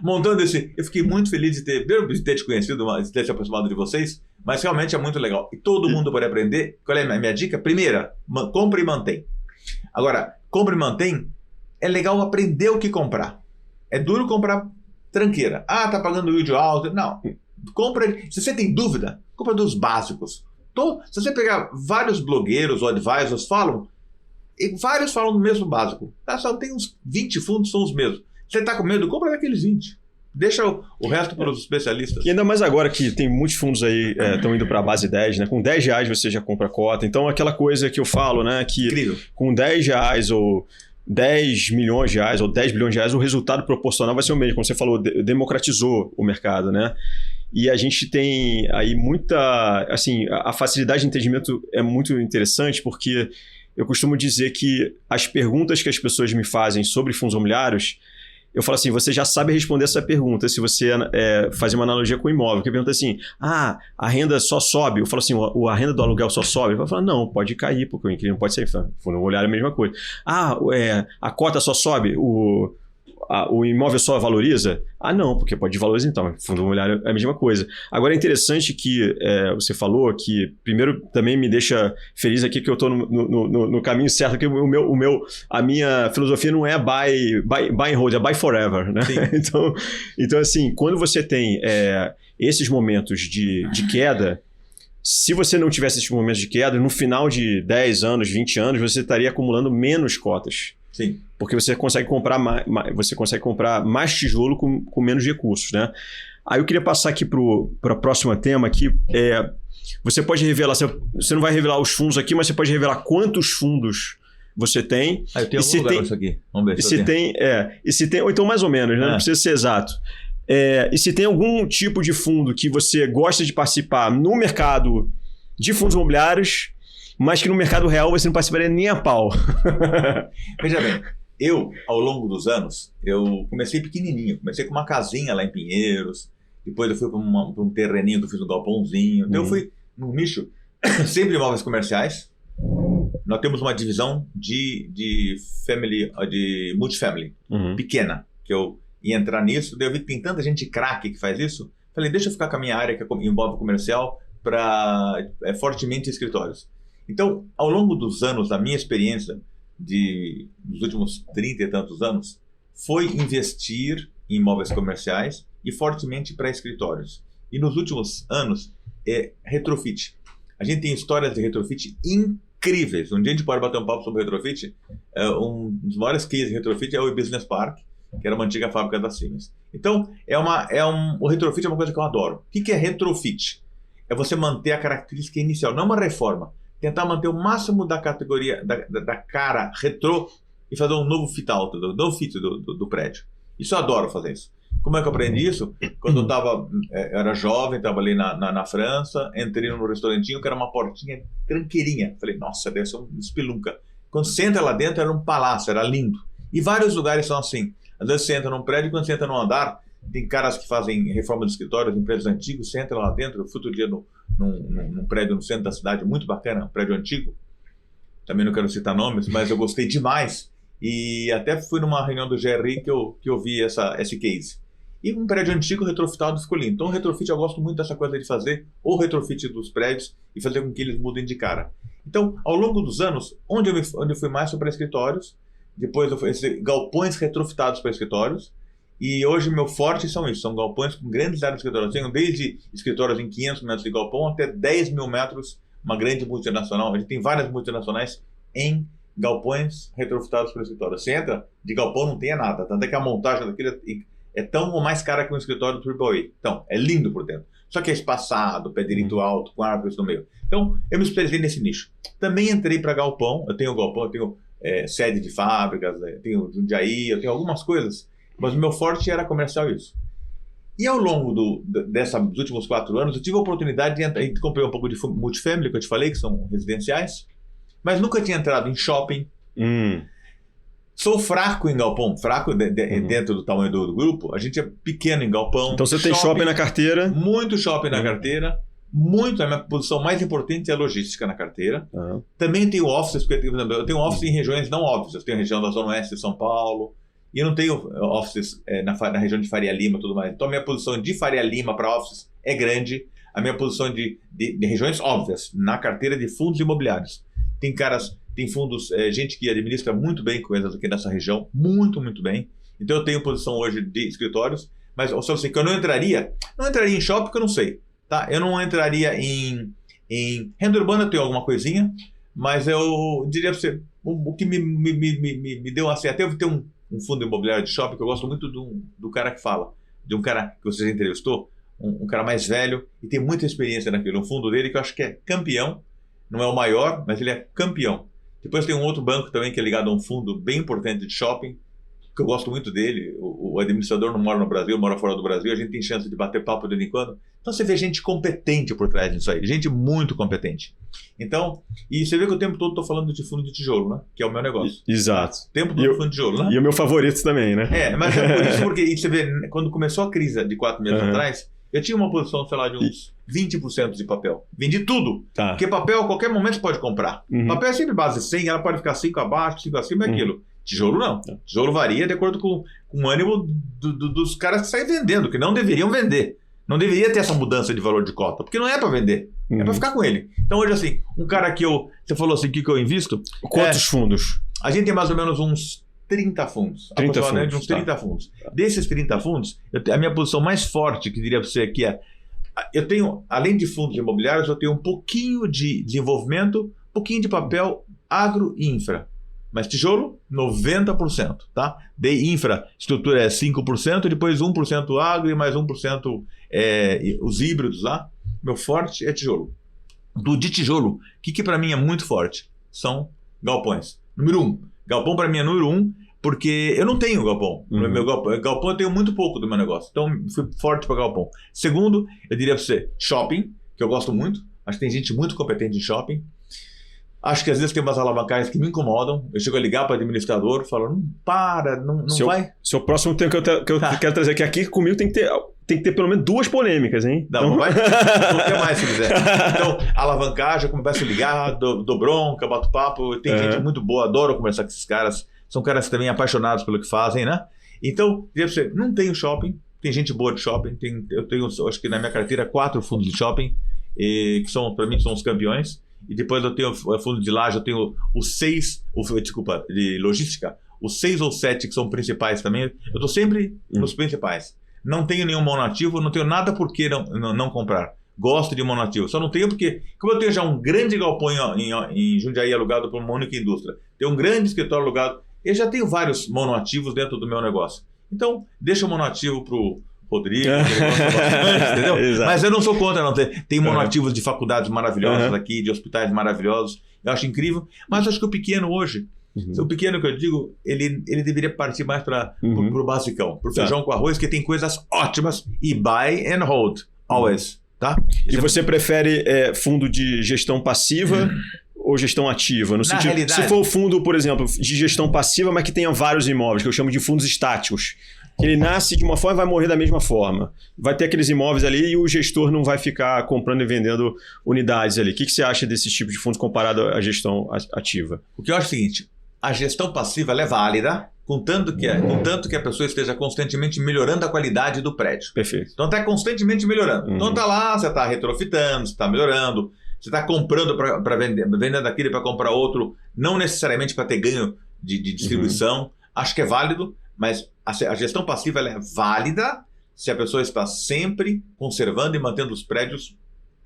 montando esse. Eu fiquei muito feliz de ter te conhecido, de ter se aproximado de vocês, mas realmente é muito legal. E todo mundo pode aprender. Qual é a minha dica? Primeira, compre e mantém. Agora, compre e mantém, é legal aprender o que comprar. É duro comprar tranqueira. Tá pagando yield alto. Não. Compra, se você tem dúvida, compra dos básicos. Se você pegar vários blogueiros ou advisors vários falam do mesmo básico. Só tem uns 20 fundos, são os mesmos. Você está com medo, compra daqueles 20. Deixa o resto para os especialistas. E ainda mais agora que tem muitos fundos aí estão indo para a base 10, né? Com 10 reais você já compra cota. Então aquela coisa que eu falo, né? Que incrível. Com 10 reais ou 10 milhões de reais ou 10 bilhões de reais, o resultado proporcional vai ser o mesmo. Como você falou, democratizou o mercado, né? E a gente tem aí muita... Assim, a facilidade de entendimento é muito interessante porque eu costumo dizer que as perguntas que as pessoas me fazem sobre fundos imobiliários, eu falo assim, você já sabe responder essa pergunta se você fazer uma analogia com o imóvel. Que pergunta assim, a renda só sobe? Eu falo assim, a renda do aluguel só sobe? Eu falo, não, pode cair, porque o inquilino pode sair. Fundo imobiliário é a mesma coisa. A cota só sobe? O imóvel só valoriza? Não, porque pode valorizar, então. Fundo imobiliário é a mesma coisa. Agora é interessante que você falou que, primeiro, também me deixa feliz aqui que eu estou no caminho certo, que a minha filosofia não é buy and hold, é buy forever, né? Então, assim, quando você tem esses momentos de queda, se você não tivesse esses momentos de queda, no final de 10 anos, 20 anos, você estaria acumulando menos cotas. Sim. Porque você consegue comprar mais tijolo com menos recursos, né? Aí eu queria passar aqui para o próximo tema, que você pode revelar, você não vai revelar os fundos aqui, mas você pode revelar quantos fundos você tem. Eu tenho algum lugar com isso aqui. Vamos ver se tem, ou então mais ou menos, né? Não precisa ser exato. E se tem algum tipo de fundo que você gosta de participar no mercado de fundos imobiliários, mas que no mercado real você não participaria nem a pau. Veja bem, eu, ao longo dos anos, eu comecei pequenininho. Comecei com uma casinha lá em Pinheiros. Depois eu fui para um terreninho que eu fiz no galpãozinho. Então eu fui num nicho sempre de imóveis comerciais. Nós temos uma divisão de multifamily, pequena, que eu ia entrar nisso. Daí eu vi que tem tanta gente craque que faz isso. Falei, deixa eu ficar com a minha área, que é imóvel comercial, para fortemente escritórios. Então, ao longo dos anos, a minha experiência dos últimos 30 e tantos anos foi investir em imóveis comerciais e fortemente para escritórios. E nos últimos anos, retrofit. A gente tem histórias de retrofit incríveis. Um dia a gente pode bater um papo sobre retrofit. Um dos maiores cases de retrofit é o Business Park, que era uma antiga fábrica da Siemens. Então, o retrofit é uma coisa que eu adoro. O que é retrofit? É você manter a característica inicial, não uma reforma. tentar manter o máximo da categoria, da cara retrô e fazer um novo fit out, novo fit do prédio. Isso eu adoro fazer isso. Como é que eu aprendi isso? Quando eu era jovem, trabalhei na França, entrei num restaurantinho que era uma portinha tranqueirinha. Falei, nossa, deve ser um espelunca. Quando você entra lá dentro, era um palácio, era lindo. E vários lugares são assim. Às vezes você entra num prédio, quando você entra num andar, tem caras que fazem reforma de escritórios em prédios antigos, você entra lá dentro, eu fui outro dia num prédio no centro da cidade, muito bacana, um prédio antigo. Também não quero citar nomes, mas eu gostei demais. E até fui numa reunião do GRI que eu vi esse case. E um prédio antigo retrofitado ficou lindo. Então o retrofit eu gosto muito dessa coisa de fazer o retrofit dos prédios e fazer com que eles mudem de cara. Então, ao longo dos anos, onde eu fui mais foi para escritórios, depois eu fui galpões retrofitados para escritórios, e hoje meu forte são isso, são galpões com grandes áreas de escritórios. Tenho desde escritórios em 500 metros de galpão até 10 mil metros, uma grande multinacional. A gente tem várias multinacionais em galpões retrofitados para escritórios. Você entra, de galpão não tem nada, tanto é que a montagem daquilo é tão ou mais cara que um escritório do AAA. Então, é lindo por dentro. Só que é espaçado, pé direito alto, com árvores no meio. Então, eu me especializei nesse nicho. Também entrei para galpão. Eu tenho galpão, eu tenho sede de fábricas, eu tenho Jundiaí, eu tenho algumas coisas. Mas o meu forte era comercial isso. E ao longo dos últimos 4 anos, eu tive a oportunidade de entrar. Comprei um pouco de multifamily, que eu te falei, que são residenciais. Mas nunca tinha entrado em shopping. Sou fraco em galpão, fraco dentro do tamanho do grupo. A gente é pequeno em galpão. Então você tem shopping na carteira? Muito shopping na carteira. Muito, a minha posição mais importante é a logística na carteira. Também tenho offices, porque eu tenho offices em regiões não óbvias. Eu tenho a região da Zona Oeste de São Paulo. E eu não tenho offices na região de Faria Lima e tudo mais. Então a minha posição de Faria Lima para offices é grande. A minha posição de regiões óbvias, na carteira de fundos imobiliários. Tem fundos, gente que administra muito bem coisas aqui nessa região, muito, muito bem. Então eu tenho posição hoje de escritórios, mas só assim, que eu não entraria em shopping porque eu não sei, tá? Eu não entraria em renda urbana, eu tenho alguma coisinha, mas eu diria para você, o que me deu assim, até eu ter um fundo imobiliário de shopping, que eu gosto muito do cara que fala, de um cara que você entrevistou, um cara mais velho e tem muita experiência naquilo, um fundo dele que eu acho que é campeão, não é o maior, mas ele é campeão. Depois tem um outro banco também que é ligado a um fundo bem importante de shopping, que eu gosto muito dele. O administrador não mora no Brasil, mora fora do Brasil. A gente tem chance de bater papo de vez em quando. Então você vê gente competente por trás disso aí. Gente muito competente. Então, e você vê que o tempo todo eu estou falando de fundo de tijolo, né? Que é o meu negócio. Exato. O tempo todo fundo de tijolo, né? E o meu favorito também, né? Mas é por isso, porque você vê, quando começou a crise de 4 meses atrás, eu tinha uma posição, sei lá, de uns 20% de papel. Vendi tudo. Tá. Porque papel, a qualquer momento você pode comprar. Papel é sempre base 100, ela pode ficar 5 abaixo, 5 acima, é aquilo. Tijolo não. Tijolo varia de acordo com o ânimo dos caras que saem vendendo, que não deveriam vender. Não deveria ter essa mudança de valor de cota, porque não é para vender. É para ficar com ele. Então hoje assim, um cara que você falou assim, que eu invisto... Quantos fundos? A gente tem mais ou menos uns 30 fundos. 30 fundos. Uns 30 fundos. Desses 30 fundos, a minha posição mais forte, que diria para você que eu tenho, além de fundos imobiliários, eu tenho um pouquinho de desenvolvimento, um pouquinho de papel, agro e infra. Mas tijolo, 90%, tá? De infra, estrutura é 5%, depois 1% agro e mais 1% os híbridos lá. Meu forte é tijolo. De tijolo, o que para mim é muito forte? São galpões. Número 1. Galpão para mim é número 1, porque eu não tenho galpão. Meu galpão eu tenho muito pouco do meu negócio. Então, fui forte para galpão. Segundo, eu diria para você, shopping, que eu gosto muito. Acho que tem gente muito competente em shopping. Acho que às vezes tem umas alavancagem que me incomodam. Eu chego a ligar para o administrador, falo, não para, não vai. Seu próximo tema que eu quero trazer aqui comigo tem que ter pelo menos 2 polêmicas, hein? Não vai. Não quer mais, se quiser. Então, alavancagem, eu começo a ligar, dou bronca, bato papo. Tem gente muito boa, adoro conversar com esses caras. São caras também apaixonados pelo que fazem, né? Então, você não tenho shopping, tem gente boa de shopping. Eu tenho, acho que na minha carteira, 4 fundos de shopping, que para mim são os campeões. E depois eu tenho fundo de laje, eu tenho os 6, de logística, os 6 ou 7 que são principais também. Eu estou sempre nos principais. Não tenho nenhum monativo, não tenho nada por que não comprar. Gosto de monativo. Só não tenho porque, como eu tenho já um grande galpão em Jundiaí alugado por uma única indústria, tenho um grande escritório alugado, eu já tenho vários monoativos dentro do meu negócio. Então, deixa o monoativo Rodrigo, que ele gosta bastante, entendeu? Exato. Mas eu não sou contra, não. Tem monoativos de faculdades maravilhosas aqui, de hospitais maravilhosos. Eu acho incrível. Mas eu acho que o pequeno hoje, o pequeno que eu digo, ele deveria partir mais para o basicão, para o feijão com arroz, que tem coisas ótimas. E buy and hold, always. Tá? E você prefere fundo de gestão passiva ou gestão ativa? No sentido, realidade, se for o fundo, por exemplo, de gestão passiva, mas que tenha vários imóveis, que eu chamo de fundos estáticos. Ele nasce de uma forma e vai morrer da mesma forma. Vai ter aqueles imóveis ali e o gestor não vai ficar comprando e vendendo unidades ali. O que você acha desse tipo de fundos comparado à gestão ativa? O que eu acho é o seguinte, a gestão passiva ela é válida, contanto que a pessoa esteja constantemente melhorando a qualidade do prédio. Perfeito. Então está constantemente melhorando. Então está lá, você está retrofitando, você está melhorando, você está comprando para vender, vendendo aquilo para comprar outro, não necessariamente para ter ganho de distribuição. Acho que é válido, mas a gestão passiva ela é válida se a pessoa está sempre conservando e mantendo os prédios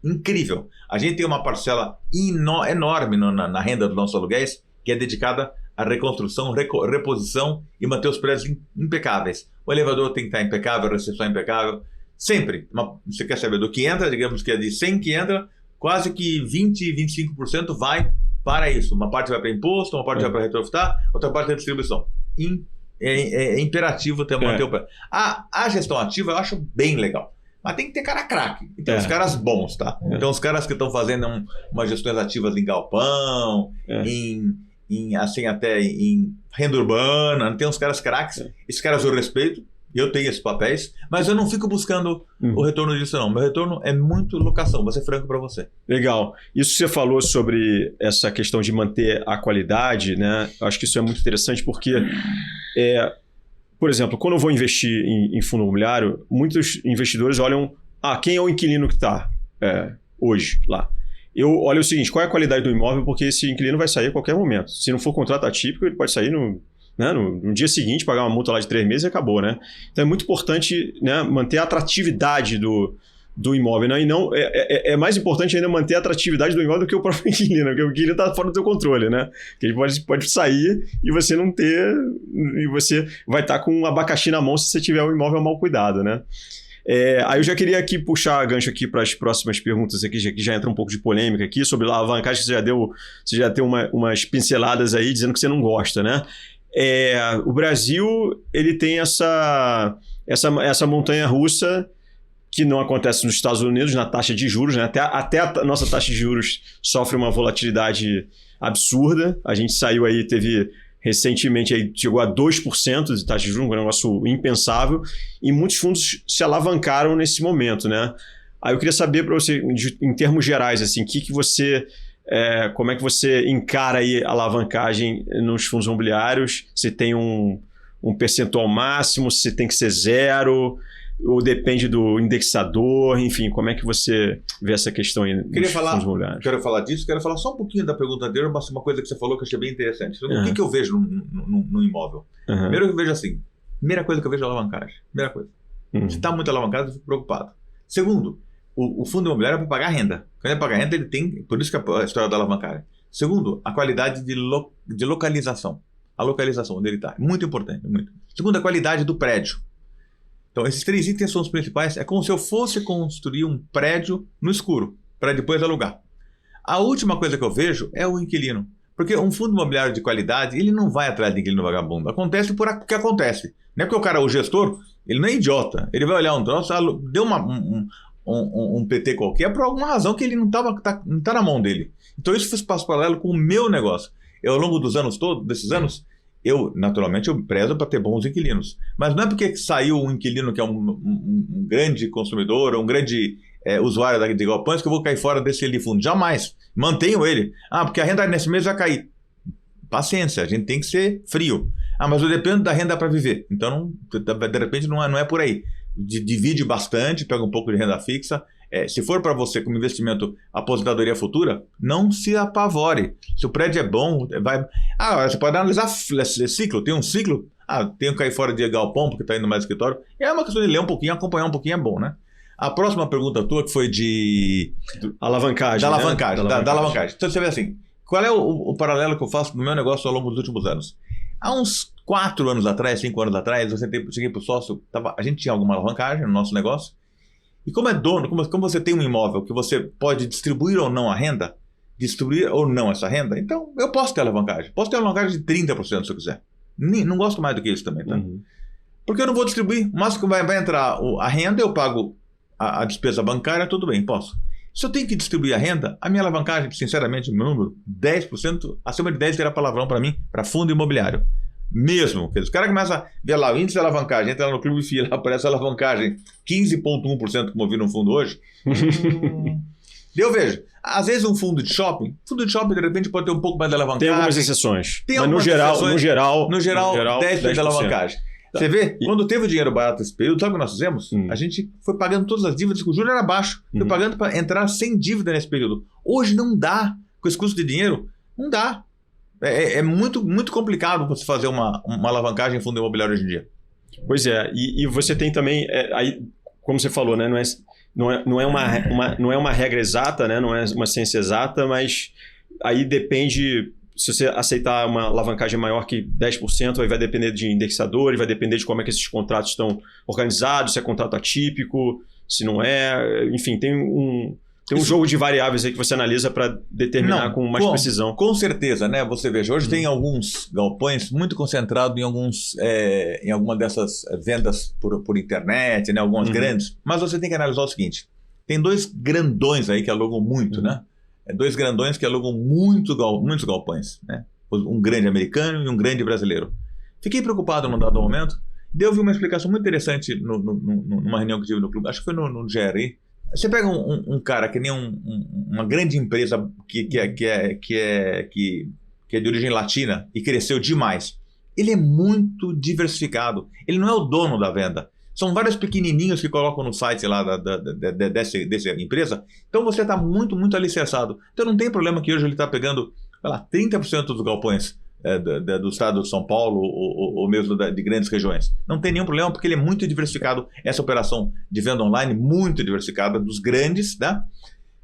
incrível. A gente tem uma parcela enorme na renda dos nossos aluguéis que é dedicada à reconstrução, reposição e manter os prédios impecáveis. O elevador tem que estar impecável, a recepção impecável. Sempre. Você quer saber do que entra, digamos que é de 100 que entra, quase que 20, 25% vai para isso. Uma parte vai para imposto, uma parte vai para retrofitar, outra parte é distribuição. É imperativo ter manter o prédio. A gestão ativa eu acho bem legal. Mas tem que ter cara craque. E tem os caras bons, tá? Então os caras que estão fazendo umas gestões ativas em galpão, assim até em renda urbana, tem uns caras craques. Esses caras eu respeito, eu tenho esses papéis, mas eu não fico buscando o retorno disso não. Meu retorno é muito locação, vou ser franco para você. Legal. Isso que você falou sobre essa questão de manter a qualidade, né? Eu acho que isso é muito interessante porque por exemplo, quando eu vou investir em fundo imobiliário, muitos investidores olham quem é o inquilino que está hoje lá. Eu olho o seguinte, qual é a qualidade do imóvel, porque esse inquilino vai sair a qualquer momento. Se não for contrato atípico, ele pode sair no dia seguinte, pagar uma multa lá de 3 meses e acabou, né? Então é muito importante, né, manter a atratividade do imóvel, né? E não, é mais importante ainda manter a atratividade do imóvel do que o próprio inquilino, porque o inquilino está fora do teu controle, né? Que ele pode sair e você não ter, e você vai estar com um abacaxi na mão se você tiver um imóvel mal cuidado, né? Aí eu já queria aqui puxar gancho aqui para as próximas perguntas aqui, que já entra um pouco de polêmica aqui, sobre alavancagem, você já deu umas pinceladas aí dizendo que você não gosta, né? O Brasil, ele tem essa montanha-russa que não acontece nos Estados Unidos, na taxa de juros, né? Até a nossa taxa de juros sofre uma volatilidade absurda. A gente saiu aí, recentemente aí chegou a 2% de taxa de juros, um negócio impensável, e muitos fundos se alavancaram nesse momento, né? Aí eu queria saber para você, em termos gerais, assim, como é que você encara aí a alavancagem nos fundos imobiliários? Se tem um percentual máximo, se tem que ser 0%, ou depende do indexador, enfim, como é que você vê essa questão aí nos fundos imobiliários? Quero falar disso, quero falar só um pouquinho da pergunta anterior, mas uma coisa que você falou que eu achei bem interessante. O que eu vejo no imóvel? Primeiro eu vejo assim, primeira coisa que eu vejo é alavancagem. Primeira coisa. Se está muito alavancado, eu fico preocupado. Segundo, o fundo imobiliário é para pagar renda. Quando ele paga renda, ele tem, por isso que a história da alavancagem. Segundo, a qualidade de localização. A localização onde ele está. Muito importante, muito. Segundo, a qualidade do prédio. Então, esses 3 itens são os principais. É como se eu fosse construir um prédio no escuro, para depois alugar. A última coisa que eu vejo é o inquilino. Porque um fundo imobiliário de qualidade, ele não vai atrás de inquilino vagabundo. Acontece por o que acontece. Não é porque o gestor, ele não é idiota. Ele vai olhar um troço, deu um PT qualquer por alguma razão que ele não tá na mão dele. Então, isso faz passo paralelo com o meu negócio. Ao longo desses anos, naturalmente, eu prezo para ter bons inquilinos. Mas não é porque saiu um inquilino que é um grande consumidor, um grande usuário de galpões, que eu vou cair fora desse fundo. Jamais. Mantenho ele. Porque a renda nesse mês vai cair. Paciência, a gente tem que ser frio. Mas eu dependo da renda para viver. Então, de repente, não é por aí. Divide bastante, pega um pouco de renda fixa. Se for para você como investimento aposentadoria futura, não se apavore. Se o prédio é bom, você pode analisar ciclo. Tem um ciclo, tenho que cair fora de galpão porque está indo mais no escritório. É uma questão de ler um pouquinho, acompanhar um pouquinho, é bom, né? A próxima pergunta tua que foi de alavancagem. Da alavancagem, né? da alavancagem. Então você vê assim, qual é o paralelo que eu faço no meu negócio ao longo dos últimos anos? Há uns 4 anos atrás, 5 anos atrás, eu cheguei pro sócio, a gente tinha alguma alavancagem no nosso negócio, e como é dono, como você tem um imóvel que você pode distribuir ou não a renda, distribuir ou não essa renda, então eu posso ter alavancagem. Posso ter alavancagem de 30% se eu quiser. Não gosto mais do que isso também, tá? Porque eu não vou distribuir. Mas que vai entrar a renda, eu pago a despesa bancária, tudo bem, posso. Se eu tenho que distribuir a renda, a minha alavancagem, sinceramente, o meu número, 10%, acima de 10 era palavrão para mim, para fundo imobiliário. Mesmo. Quer dizer, o cara começa a ver lá o índice de alavancagem, entra lá no Clube FI, lá aparece a alavancagem 15,1%, como eu vi no fundo hoje. Eu vejo, às vezes um fundo de shopping, de repente pode ter um pouco mais de alavancagem. Tem algumas exceções. Mas no geral, 10% de alavancagem. Tá. Você vê, quando teve o dinheiro barato nesse período, sabe o que nós fizemos? A gente foi pagando todas as dívidas, que o juro era baixo. Foi pagando para entrar sem dívida nesse período. Hoje não dá, com esse custo de dinheiro, não dá. É muito, muito complicado você fazer uma alavancagem em fundo imobiliário hoje em dia. Pois é, e você tem também, aí, como você falou, né, não é uma regra exata, né, não é uma ciência exata, mas aí depende, se você aceitar uma alavancagem maior que 10%, aí vai depender de indexador, vai depender de como é que esses contratos estão organizados, se é contrato atípico, se não é, enfim, tem um jogo de variáveis aí que você analisa para determinar com mais precisão. Com certeza, né? Você veja, hoje tem alguns galpões muito concentrados em alguma dessas vendas por internet, né? Algumas grandes. Mas você tem que analisar o seguinte: tem 2 grandões aí que alugam muito, né? 2 grandões que alugam muitos galpões, né? Um grande americano e um grande brasileiro. Fiquei preocupado num dado momento. Daí eu vi uma explicação muito interessante numa reunião que tive no clube, acho que foi no GRI. Você pega um cara que nem uma grande empresa que é de origem latina e cresceu demais. Ele é muito diversificado. Ele não é o dono da venda. São vários pequenininhos que colocam no site lá dessa empresa. Então você está muito, muito alicerçado. Então não tem problema que hoje ele está pegando, sei lá, 30% dos galpões do estado de São Paulo ou mesmo de grandes regiões. Não tem nenhum problema porque ele é muito diversificado. Essa operação de venda online muito diversificada dos grandes, né?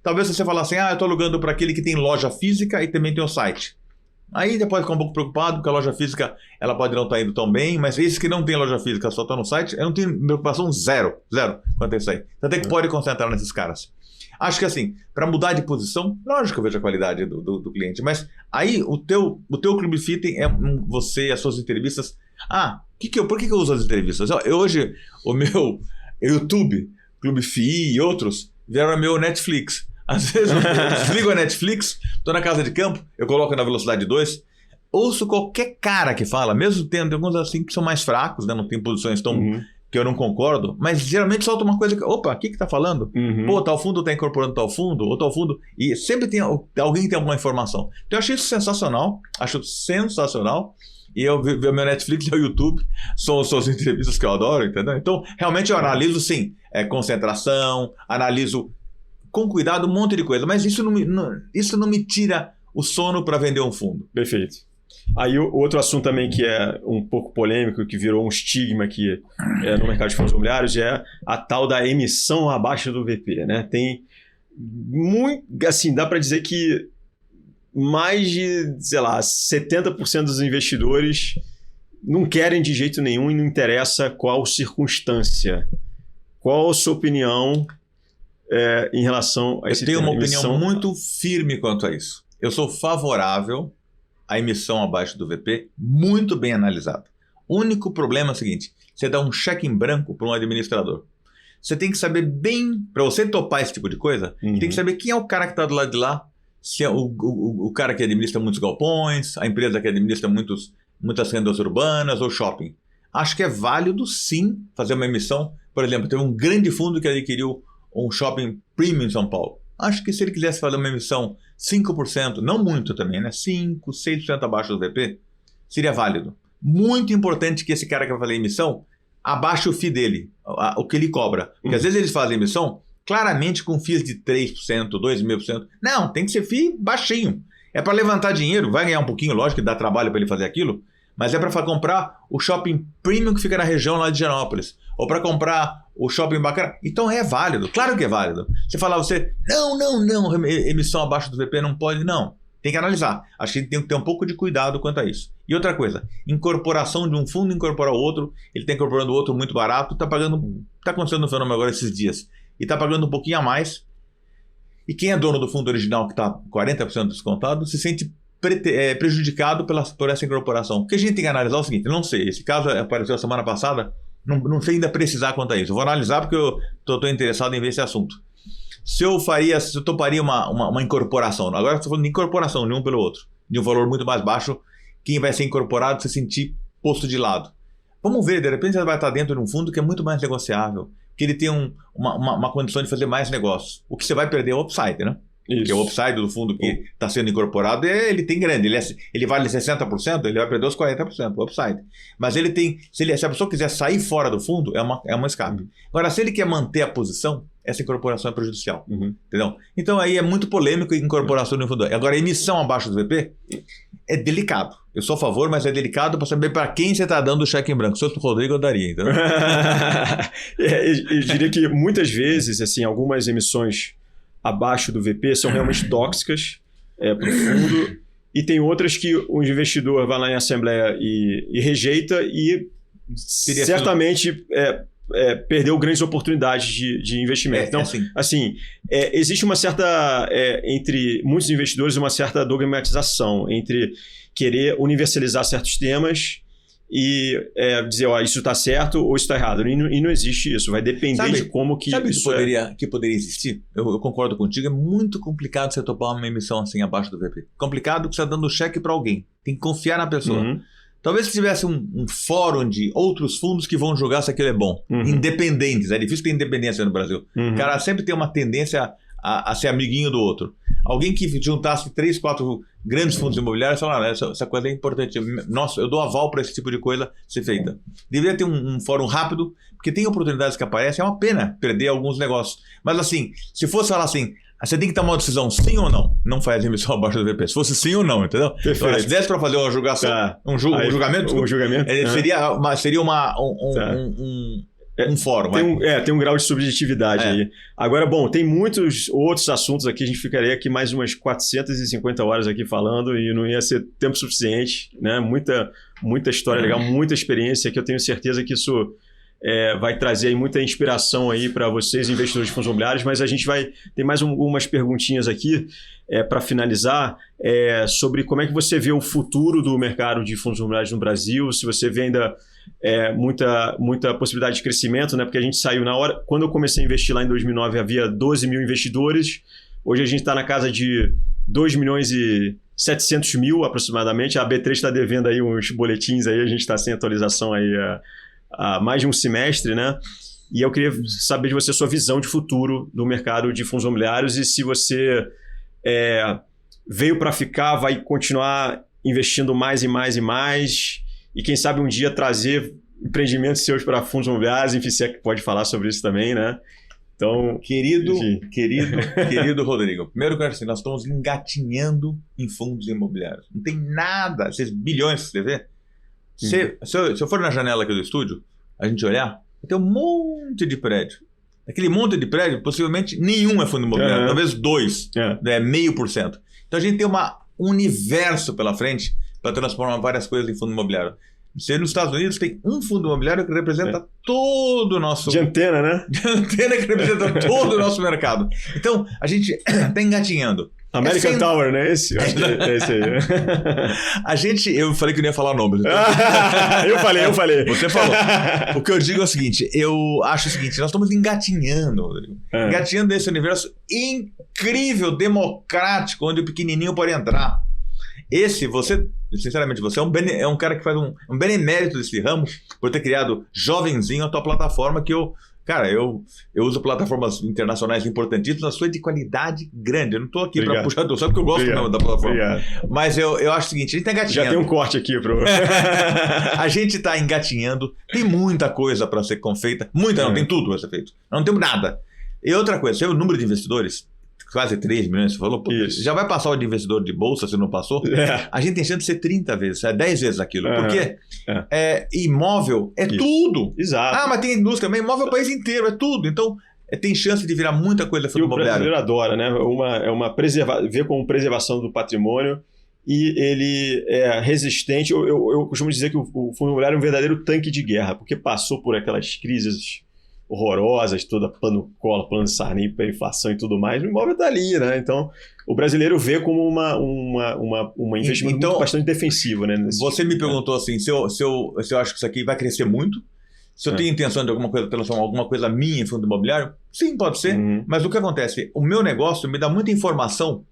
Talvez você fale assim, eu estou alugando para aquele que tem loja física e também tem o site. Aí você pode ficar um pouco preocupado porque a loja física ela pode não estar indo tão bem, mas esses que não tem loja física só estão no site, eu não tenho preocupação zero quanto a isso aí. Você tem que pode concentrar nesses caras. Acho que assim, para mudar de posição, lógico que eu vejo a qualidade do cliente, mas aí o teu Clube FI é você, as suas entrevistas. Por que eu uso as entrevistas? Hoje, o meu YouTube, Clube FI e outros, vieram meu Netflix. Às vezes eu desligo a Netflix, estou na casa de campo, eu coloco na velocidade 2, ouço qualquer cara que fala, mesmo tendo alguns assim que são mais fracos, né, não tem posições tão... que eu não concordo, mas geralmente solta uma coisa que, opa, o que tá falando? Pô, tal fundo tá incorporando tal fundo, ou tal fundo, e sempre tem alguém que tem alguma informação. Então eu achei isso sensacional, e eu vi o meu Netflix e o YouTube, são as entrevistas que eu adoro, entendeu? Então, realmente eu analiso, sim, concentração, analiso com cuidado um monte de coisa, mas isso não me tira o sono para vender um fundo. Perfeito. Aí o outro assunto também que é um pouco polêmico, que virou um estigma aqui no mercado de fundos imobiliários, é a tal da emissão abaixo do VP, né? Tem muito, assim, dá para dizer que mais de, sei lá, 70% dos investidores não querem de jeito nenhum e não interessa qual circunstância. Qual a sua opinião em relação a esse tema? Eu tenho uma opinião muito firme quanto a isso. Eu sou favorável a emissão abaixo do VP, muito bem analisada. O único problema é o seguinte, você dá um cheque em branco para um administrador. Você tem que saber bem, para você topar esse tipo de coisa, tem que saber quem é o cara que está do lado de lá, se é o cara que administra muitos galpões, a empresa que administra muitas rendas urbanas ou shopping. Acho que é válido sim fazer uma emissão. Por exemplo, teve um grande fundo que adquiriu um shopping premium em São Paulo. Acho que se ele quisesse fazer uma emissão 5%, não muito também, né? 5%, 6% abaixo do VP, seria válido. Muito importante que esse cara que vai fazer a emissão abaixe o FII dele, o que ele cobra. Porque às vezes eles fazem emissão claramente com FIIs de 3%, 2,5%. Não, tem que ser FII baixinho. É para levantar dinheiro, vai ganhar um pouquinho, lógico que dá trabalho para ele fazer aquilo, mas é para comprar o shopping premium que fica na região lá de Higienópolis, ou para comprar o shopping bacana. Então é válido, claro que é válido. Você fala, não, emissão abaixo do VP não pode, não. Tem que analisar. Acho que a gente tem que ter um pouco de cuidado quanto a isso. E outra coisa, incorporação de um fundo incorporar o outro, ele está incorporando o outro muito barato, está acontecendo um fenômeno agora esses dias, e está pagando um pouquinho a mais. E quem é dono do fundo original, que está 40% descontado, se sente prejudicado por essa incorporação. O que a gente tem que analisar é o seguinte, não sei, esse caso apareceu a semana passada, não sei ainda precisar quanto a isso. Eu vou analisar porque eu estou interessado em ver esse assunto. Se eu toparia uma incorporação, agora estou falando de incorporação de um pelo outro, de um valor muito mais baixo, quem vai ser incorporado se sentir posto de lado. Vamos ver, de repente você vai estar dentro de um fundo que é muito mais negociável, que ele tem uma condição de fazer mais negócios. O que você vai perder é o upside, né? Isso. Porque o upside do fundo que está sendo incorporado, ele tem grande. Ele vale 60%, ele vai perder os 40%, o upside. Mas ele tem... Se a pessoa quiser sair fora do fundo, é uma escape. Agora, se ele quer manter a posição, essa incorporação é prejudicial. Entendeu? Então, aí é muito polêmico a incorporação de um fundo. Agora, a emissão abaixo do VP é delicado. Eu sou a favor, mas é delicado para saber para quem você está dando o cheque em branco. Se fosse para o Rodrigo, eu daria. Entendeu? Eu diria que muitas vezes, assim, algumas emissões abaixo do VP são realmente tóxicas para o fundo, e tem outras que o investidor vai lá em assembleia e rejeita e certamente perdeu grandes oportunidades de investimento. Então, existe uma certa, entre muitos investidores, uma certa dogmatização entre querer universalizar certos temas e dizer, isso está certo ou isso está errado. E não existe isso. Vai depender de como que isso que poderia existir? Eu concordo contigo. É muito complicado você topar uma emissão assim abaixo do VP. Complicado porque você está dando cheque para alguém. Tem que confiar na pessoa. Talvez se tivesse um fórum de outros fundos que vão julgar se aquilo é bom. Independentes. É difícil ter independência no Brasil. O cara sempre tem uma tendência a ser amiguinho do outro. Alguém que juntasse 3, 4 grandes fundos imobiliários e falaram, essa coisa é importante. Nossa, eu dou aval para esse tipo de coisa ser feita. Deveria ter um fórum rápido, porque tem oportunidades que aparecem, é uma pena perder alguns negócios. Mas assim, se fosse falar assim, você tem que tomar uma decisão sim ou não, não faz emissão abaixo do VP. Se fosse sim ou não, entendeu? Agora, se desse para fazer uma julgação, um julgamento, seria um fórum. Tem um grau de subjetividade aí. Agora, bom, tem muitos outros assuntos aqui, a gente ficaria aqui mais umas 450 horas aqui falando e não ia ser tempo suficiente, né? Muita história legal, muita experiência, que eu tenho certeza que isso vai trazer aí muita inspiração aí para vocês, investidores de fundos imobiliários, mas a gente tem mais algumas perguntinhas aqui para finalizar, sobre como é que você vê o futuro do mercado de fundos imobiliários no Brasil, se você vê ainda muita possibilidade de crescimento, né? Porque a gente saiu na hora... Quando eu comecei a investir lá em 2009, havia 12 mil investidores. Hoje a gente está na casa de 2 milhões e 700 mil aproximadamente. A B3 está devendo aí uns boletins, aí a gente está sem atualização aí há mais de um semestre, né? E eu queria saber de você a sua visão de futuro do mercado de fundos imobiliários e se você veio para ficar, vai continuar investindo mais e mais e mais... E quem sabe um dia trazer empreendimentos seus para fundos imobiliários, enfim, você pode falar sobre isso também, né? Então, querido Rodrigo, primeiro que assim, nós estamos engatinhando em fundos imobiliários. Não tem nada, esses bilhões que você vê. Se eu for na janela aqui do estúdio, a gente olhar, tem um monte de prédio. Aquele monte de prédio, possivelmente nenhum é fundo imobiliário, talvez 2, 0,5%. Então a gente tem um universo pela frente para transformar várias coisas em fundo imobiliário. Você nos Estados Unidos tem um fundo imobiliário que representa todo o nosso... De antena, né? De antena que representa todo o nosso mercado. Então, a gente está engatinhando. American Tower, né? Esse aí. Eu falei que não ia falar nomes. Então... eu falei. Você falou. O que eu digo é o seguinte, eu acho o seguinte, nós estamos engatinhando, Rodrigo. Engatinhando nesse universo incrível, democrático, onde o pequenininho pode entrar. Sinceramente, você é um cara que faz um benemérito desse ramo por ter criado jovenzinho a tua plataforma que eu uso plataformas internacionais importantíssimas, a sua é de qualidade grande. Eu não estou aqui para puxar, só porque eu gosto mesmo da plataforma. Mas eu acho o seguinte, a gente está engatinhando. Já tem um corte aqui, A gente está engatinhando, tem muita coisa para ser feita. Não, tem tudo para ser feito. Não temos nada. E outra coisa, você vê o número de investidores? Quase 3 milhões, você falou, já vai passar o de investidor de bolsa, se não passou? A gente tem chance de ser 30 vezes, 10 vezes aquilo. Porque imóvel é tudo. Exato. Mas tem indústria, mas imóvel é o país inteiro, é tudo. Então, tem chance de virar muita coisa fundo imobiliário. E o brasileiro adora, né? Ver como preservação do patrimônio e ele é resistente. Eu costumo dizer que o fundo imobiliário é um verdadeiro tanque de guerra, porque passou por aquelas crises horrorosas, toda plano Collor, plano Sarney, inflação e tudo mais. O imóvel está ali, né? Então, o brasileiro vê como um investimento bastante defensivo, né? Você me perguntou assim, se eu acho que isso aqui vai crescer muito, se eu tenho intenção de alguma coisa, transformar alguma coisa minha em fundo imobiliário, sim, pode ser. Mas o que acontece? O meu negócio me dá muita informação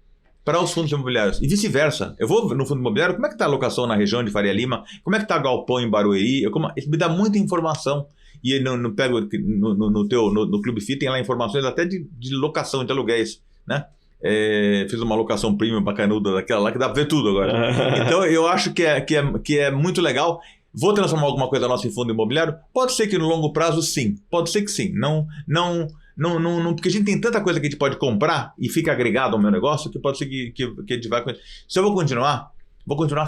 para os fundos imobiliários. E vice-versa. Eu vou no fundo imobiliário, como é que está a locação na região de Faria Lima? Como é que está a galpão em Barueri? Isso me dá muita informação. E pego no Clube FI tem lá informações até de locação, de aluguéis, né? Fiz uma locação premium bacanuda daquela lá que dá para ver tudo agora. Então eu acho que é muito legal. Vou transformar alguma coisa nossa em fundo imobiliário? Pode ser que no longo prazo sim, pode ser que sim. Não, porque a gente tem tanta coisa que a gente pode comprar e fica agregado ao meu negócio que pode ser que a gente vai... Se eu vou continuar,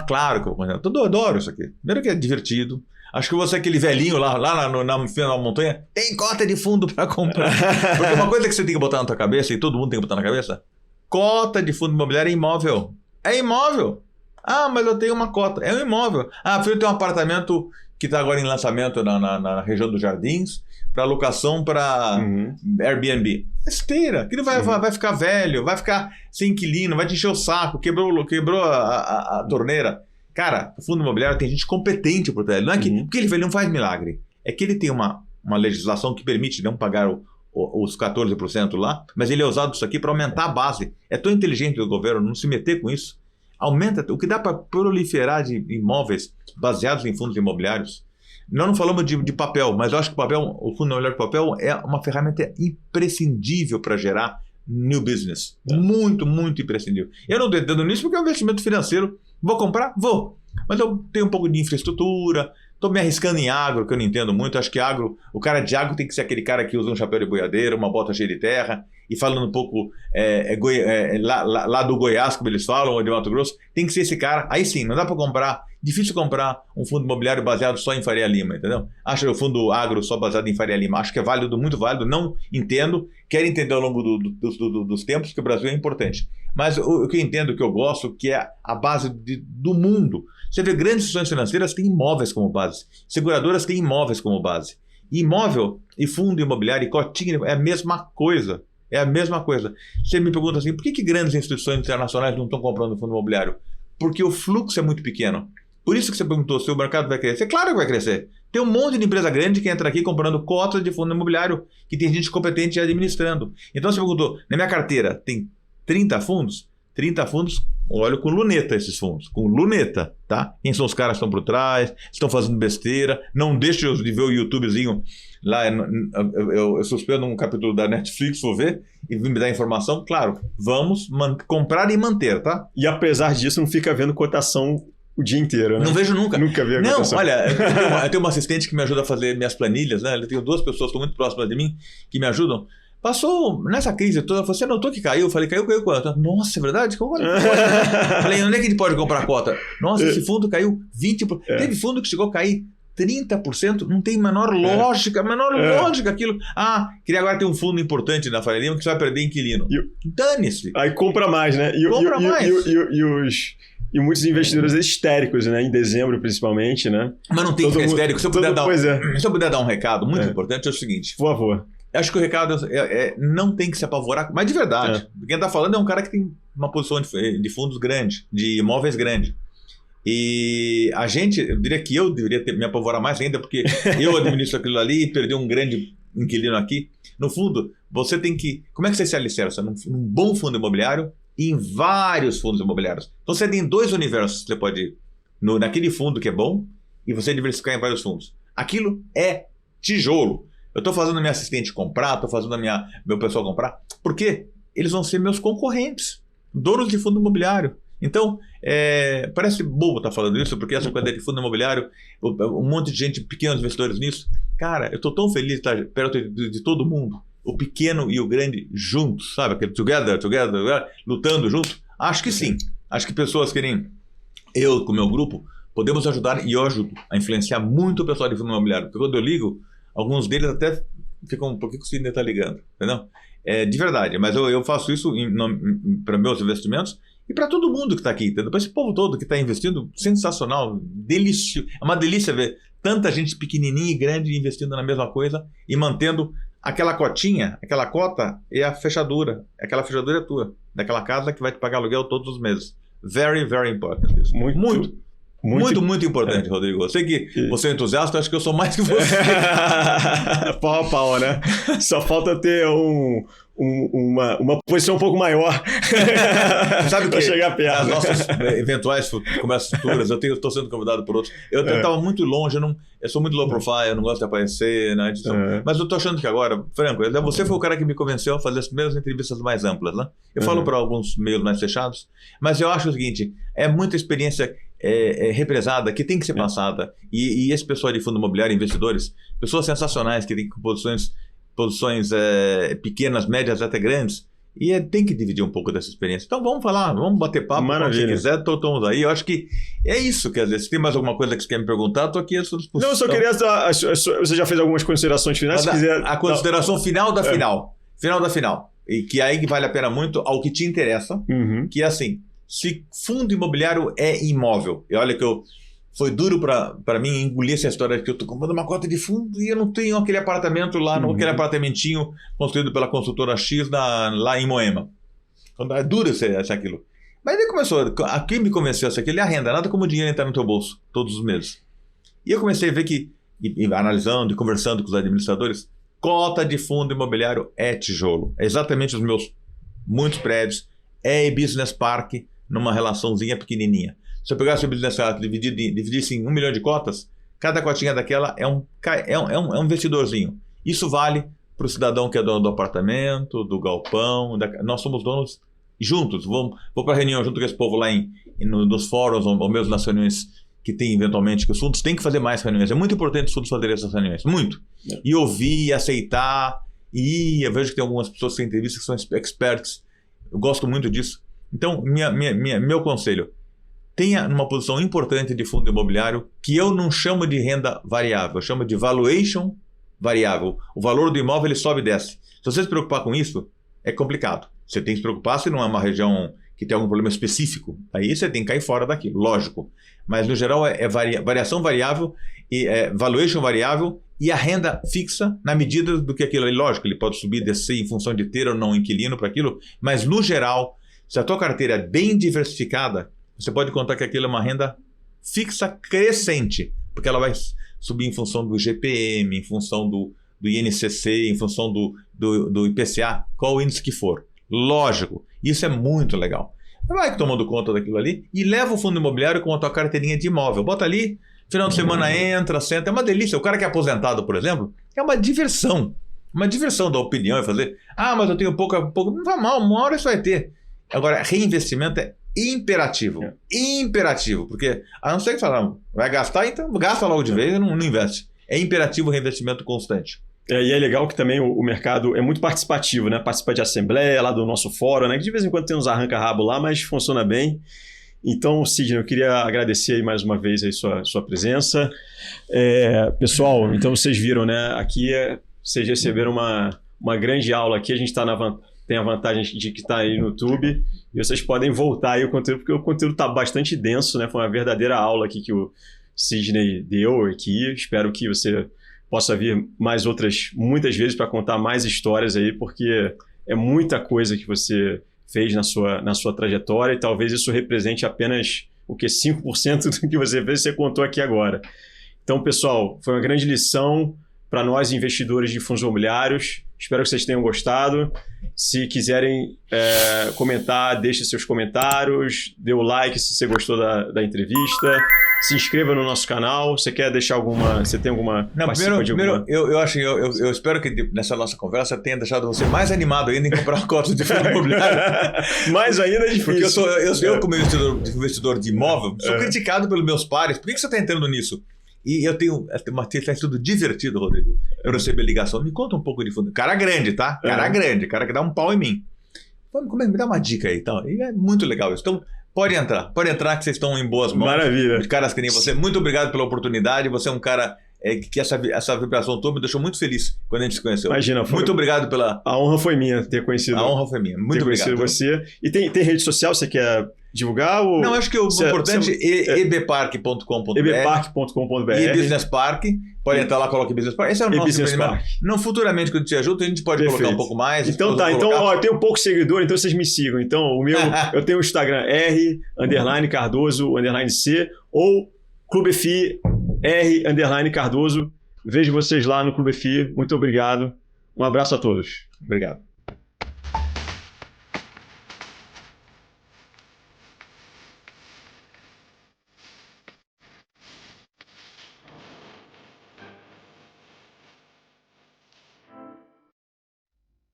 claro que eu vou continuar. Eu adoro isso aqui. Primeiro que é divertido. Acho que você é aquele velhinho lá na final da montanha, tem cota de fundo para comprar. Porque uma coisa que você tem que botar na tua cabeça, e todo mundo tem que botar na cabeça, cota de fundo imobiliário é imóvel. É imóvel. Ah, mas eu tenho uma cota. É um imóvel. Ah, filho, tem um apartamento que está agora em lançamento na região dos Jardins, para locação para Airbnb. Esteira. Aquilo vai ficar velho, vai ficar sem inquilino, vai te encher o saco, quebrou a torneira. Cara, o fundo imobiliário tem gente competente por trás. Não é porque ele não faz milagre. É que ele tem uma legislação que permite não pagar os 14% lá, mas ele é usado isso aqui para aumentar a base. É tão inteligente do governo não se meter com isso. Aumenta o que dá para proliferar de imóveis baseados em fundos imobiliários. Nós não falamos de papel, mas eu acho que o fundo imobiliário de papel é uma ferramenta imprescindível para gerar new business. Muito, muito imprescindível. Eu não estou entrando nisso porque é um investimento financeiro. Vou comprar? Vou. Mas eu tenho um pouco de infraestrutura, estou me arriscando em agro, que eu não entendo muito. Acho que o cara de agro tem que ser aquele cara que usa um chapéu de boiadeiro, uma bota cheia de terra, e falando um pouco lá do Goiás, como eles falam, ou de Mato Grosso, tem que ser esse cara. Aí sim, não dá para comprar. Difícil comprar um fundo imobiliário baseado só em Faria Lima, entendeu? Acho que o fundo agro só baseado em Faria Lima. Acho que é válido, muito válido. Não entendo. Quero entender ao longo dos tempos que o Brasil é importante. Mas o que eu entendo, o que eu gosto, que é a base do mundo. Você vê grandes instituições financeiras têm imóveis como base. Seguradoras têm imóveis como base. Imóvel e fundo imobiliário e cotinha é a mesma coisa. É a mesma coisa. Você me pergunta assim, por que grandes instituições internacionais não estão comprando fundo imobiliário? Porque o fluxo é muito pequeno. Por isso que você perguntou se o mercado vai crescer. Claro que vai crescer. Tem um monte de empresa grande que entra aqui comprando cotas de fundo imobiliário, que tem gente competente administrando. Então você perguntou, na minha carteira tem 30 fundos? 30 fundos, olho com luneta esses fundos. Com luneta, tá? Quem são os caras que estão por trás, estão fazendo besteira. Não deixe de ver o YouTubezinho lá. Eu suspendo um capítulo da Netflix, vou ver, e me dar informação. Claro, vamos comprar e manter, tá? E apesar disso, não fica vendo cotação o dia inteiro, né? Não vejo nunca. Nunca vi a cotação. Não, olha, eu tenho uma assistente que me ajuda a fazer minhas planilhas, né? Eu tenho 2 pessoas que estão muito próximas de mim que me ajudam. Passou nessa crise toda, você notou que caiu? Eu falei, caiu quanto? Nossa, é verdade? Como falei, onde é que a gente pode comprar cota? Nossa, esse fundo caiu 20%. Teve fundo que chegou a cair 30%, não tem menor lógica, lógica aquilo. Ah, queria agora ter um fundo importante na Faria Lima que você vai perder inquilino. Dane-se. Aí compra mais, né? Compra mais. E muitos investidores histéricos, né? Em dezembro, principalmente, né? Mas não tem que ficar histérico. Se eu puder dar um recado muito importante, é o seguinte. Por favor. Acho que o recado não tem que se apavorar, mas de verdade. Quem está falando é um cara que tem uma posição de fundos grande, de imóveis grande. E a gente, eu diria que eu deveria me apavorar mais ainda, porque eu administro aquilo ali e perdi um grande inquilino aqui. No fundo, você tem que... Como é que você se alicerça? Num bom fundo imobiliário e em vários fundos imobiliários. Então você tem 2 universos que você pode ir. Naquele fundo que é bom e você diversificar em vários fundos. Aquilo é tijolo. Eu estou fazendo minha assistente comprar, estou fazendo meu pessoal comprar. Por quê? Eles vão ser meus concorrentes, donos de fundo imobiliário. Então, parece bobo estar falando isso, porque essa coisa de fundo imobiliário, um monte de gente, pequenos investidores nisso. Cara, eu estou tão feliz de estar perto de todo mundo. O pequeno e o grande juntos, sabe? Aquele together, lutando junto. Acho que sim. Acho que pessoas querem, eu com o meu grupo, podemos ajudar, e eu ajudo a influenciar muito o pessoal de fundo imobiliário. Porque quando eu ligo, alguns deles até ficam, por que o Sidney está ligando? Entendeu? De verdade, mas eu faço isso para meus investimentos e para todo mundo que está aqui, para esse povo todo que está investindo, sensacional, delicioso. É uma delícia ver tanta gente pequenininha e grande investindo na mesma coisa e mantendo aquela cotinha, aquela cota é a fechadura. Aquela fechadura é tua, daquela casa que vai te pagar aluguel todos os meses. Very, very important. Isso. Muito importante, Rodrigo. Eu sei que você é entusiasta, acho que eu sou mais que você. Pau a pau, né? Só falta ter uma posição um pouco maior. Sabe o que? Chegar perto. As nossas eventuais conversas futuras, eu estou sendo convidado por outros. Eu estava muito longe, eu sou muito low profile, eu não gosto de aparecer, né? Mas eu estou achando que agora, Franco, você foi o cara que me convenceu a fazer as primeiras entrevistas mais amplas, né? Eu falo para alguns meios mais fechados, mas eu acho o seguinte, é muita experiência represada que tem que ser passada. E esse pessoal de fundo imobiliário, investidores, pessoas sensacionais que têm posições pequenas, médias, até grandes, e tem que dividir um pouco dessa experiência. Então vamos falar, vamos bater papo. Maravilha. Se quiser, estamos aí. Eu acho que é isso, quer dizer, se tem mais alguma coisa que você quer me perguntar, estou aqui à sua disposição. Não, eu só queria... Você já fez algumas considerações finais? Se quiser... A consideração final da final. Final da final. E que aí vale a pena muito ao que te interessa, que é assim, se fundo imobiliário é imóvel, e olha que foi duro para mim engolir essa história de que eu estou comprando uma cota de fundo e eu não tenho aquele apartamento lá, aquele apartamentinho construído pela construtora X lá em Moema. É duro ser aquilo. Mas aí começou, quem me convenceu a ser aquilo é a renda, nada como o dinheiro entrar no teu bolso todos os meses. E eu comecei a ver que, analisando e conversando com os administradores, cota de fundo imobiliário é tijolo. É exatamente os meus muitos prédios, business park, numa relaçãozinha pequenininha. Se eu pegasse o business park e dividisse em 1 milhão de cotas, cada cotinha daquela é um investidorzinho. Isso vale para o cidadão que é dono do apartamento, do galpão. Nós somos donos juntos. Vou para a reunião junto com esse povo lá nos fóruns, ou mesmo nas reuniões que tem eventualmente, que os fundos têm que fazer mais reuniões. É muito importante os fundos fazerem essas reuniões. Muito. E ouvir, aceitar. E eu vejo que tem algumas pessoas que têm entrevista que são experts. Eu gosto muito disso. Então, meu conselho, tenha uma posição importante de fundo imobiliário que eu não chamo de renda variável, eu chamo de valuation variável. O valor do imóvel ele sobe e desce. Se você se preocupar com isso, é complicado. Você tem que se preocupar se não é uma região que tem algum problema específico. Aí você tem que cair fora daquilo, lógico. Mas no geral é variação variável, e valuation variável e a renda fixa na medida do que aquilo ali. Lógico, ele pode subir e descer em função de ter ou não inquilino para aquilo, mas no geral, se a tua carteira é bem diversificada, você pode contar que aquilo é uma renda fixa crescente, porque ela vai subir em função do IGPM, em função do INCC, em função do IPCA, qual o índice que for. Lógico, isso é muito legal. Vai tomando conta daquilo ali e leva o fundo imobiliário com a tua carteirinha de imóvel. Bota ali, final de semana entra, senta, é uma delícia. O cara que é aposentado, por exemplo, é uma diversão. Uma diversão da opinião e fazer, mas eu tenho pouco, não vai mal, uma hora isso vai ter. Agora, reinvestimento é imperativo. Imperativo, porque a não ser que falar, vai gastar, então gasta logo de vez e não investe. É imperativo o reinvestimento constante. E é legal que também o mercado é muito participativo, né? Participa de assembleia lá do nosso fórum, né? Que de vez em quando tem uns arranca-rabo lá, mas funciona bem. Então, Sidney, eu queria agradecer aí mais uma vez aí sua presença. Pessoal, então vocês viram, né? Aqui vocês receberam uma grande aula aqui. A gente tem a vantagem de que está aí no YouTube e vocês podem voltar aí o conteúdo, porque o conteúdo está bastante denso, né? Foi uma verdadeira aula aqui que o Sidney deu aqui. Espero que você possa vir muitas vezes para contar mais histórias aí, porque é muita coisa que você fez na sua trajetória e talvez isso represente apenas 5% do que você fez, você contou aqui agora. Então, pessoal, foi uma grande lição para nós investidores de fundos imobiliários. Espero que vocês tenham gostado. Se quiserem comentar, deixe seus comentários, dê o like se você gostou da entrevista. Se inscreva no nosso canal. Você quer deixar você tem alguma... Não, primeiro eu espero que nessa nossa conversa tenha deixado você mais animado ainda em comprar cotas de fundo imobiliário. Mais ainda é difícil. Porque eu como investidor de imóvel, sou criticado pelos meus pares. Por que você está entrando nisso? E eu tenho tudo divertido, Rodrigo. Eu recebi ligação. Me conta um pouco de fundo. Cara grande, tá? Cara grande. Cara que dá um pau em mim. Me dá uma dica aí. Então. E é muito legal isso. Então, pode entrar que vocês estão em boas mãos. Maravilha. De caras que nem você. Muito obrigado pela oportunidade. Você é um cara que essa vibração tua me deixou muito feliz quando a gente se conheceu. Imagina, muito obrigado pela... A honra foi minha ter conhecido. A honra foi minha. Muito obrigado. Você. E tem rede social, você quer divulgar? Ou... Não, acho que o importante é ebpark.com.br ebpark.com.br e Business Park. Pode entrar lá, coloque Business Park. Esse é o nosso empreendimento. Não, futuramente, quando te ajuda, a gente pode colocar um pouco mais. Então tá, eu tenho pouco seguidor, então vocês me sigam. Então, eu tenho o Instagram R_Cardoso_C ou Clube R_Cardoso. Vejo vocês lá no Clube FI. Muito obrigado. Um abraço a todos. Obrigado.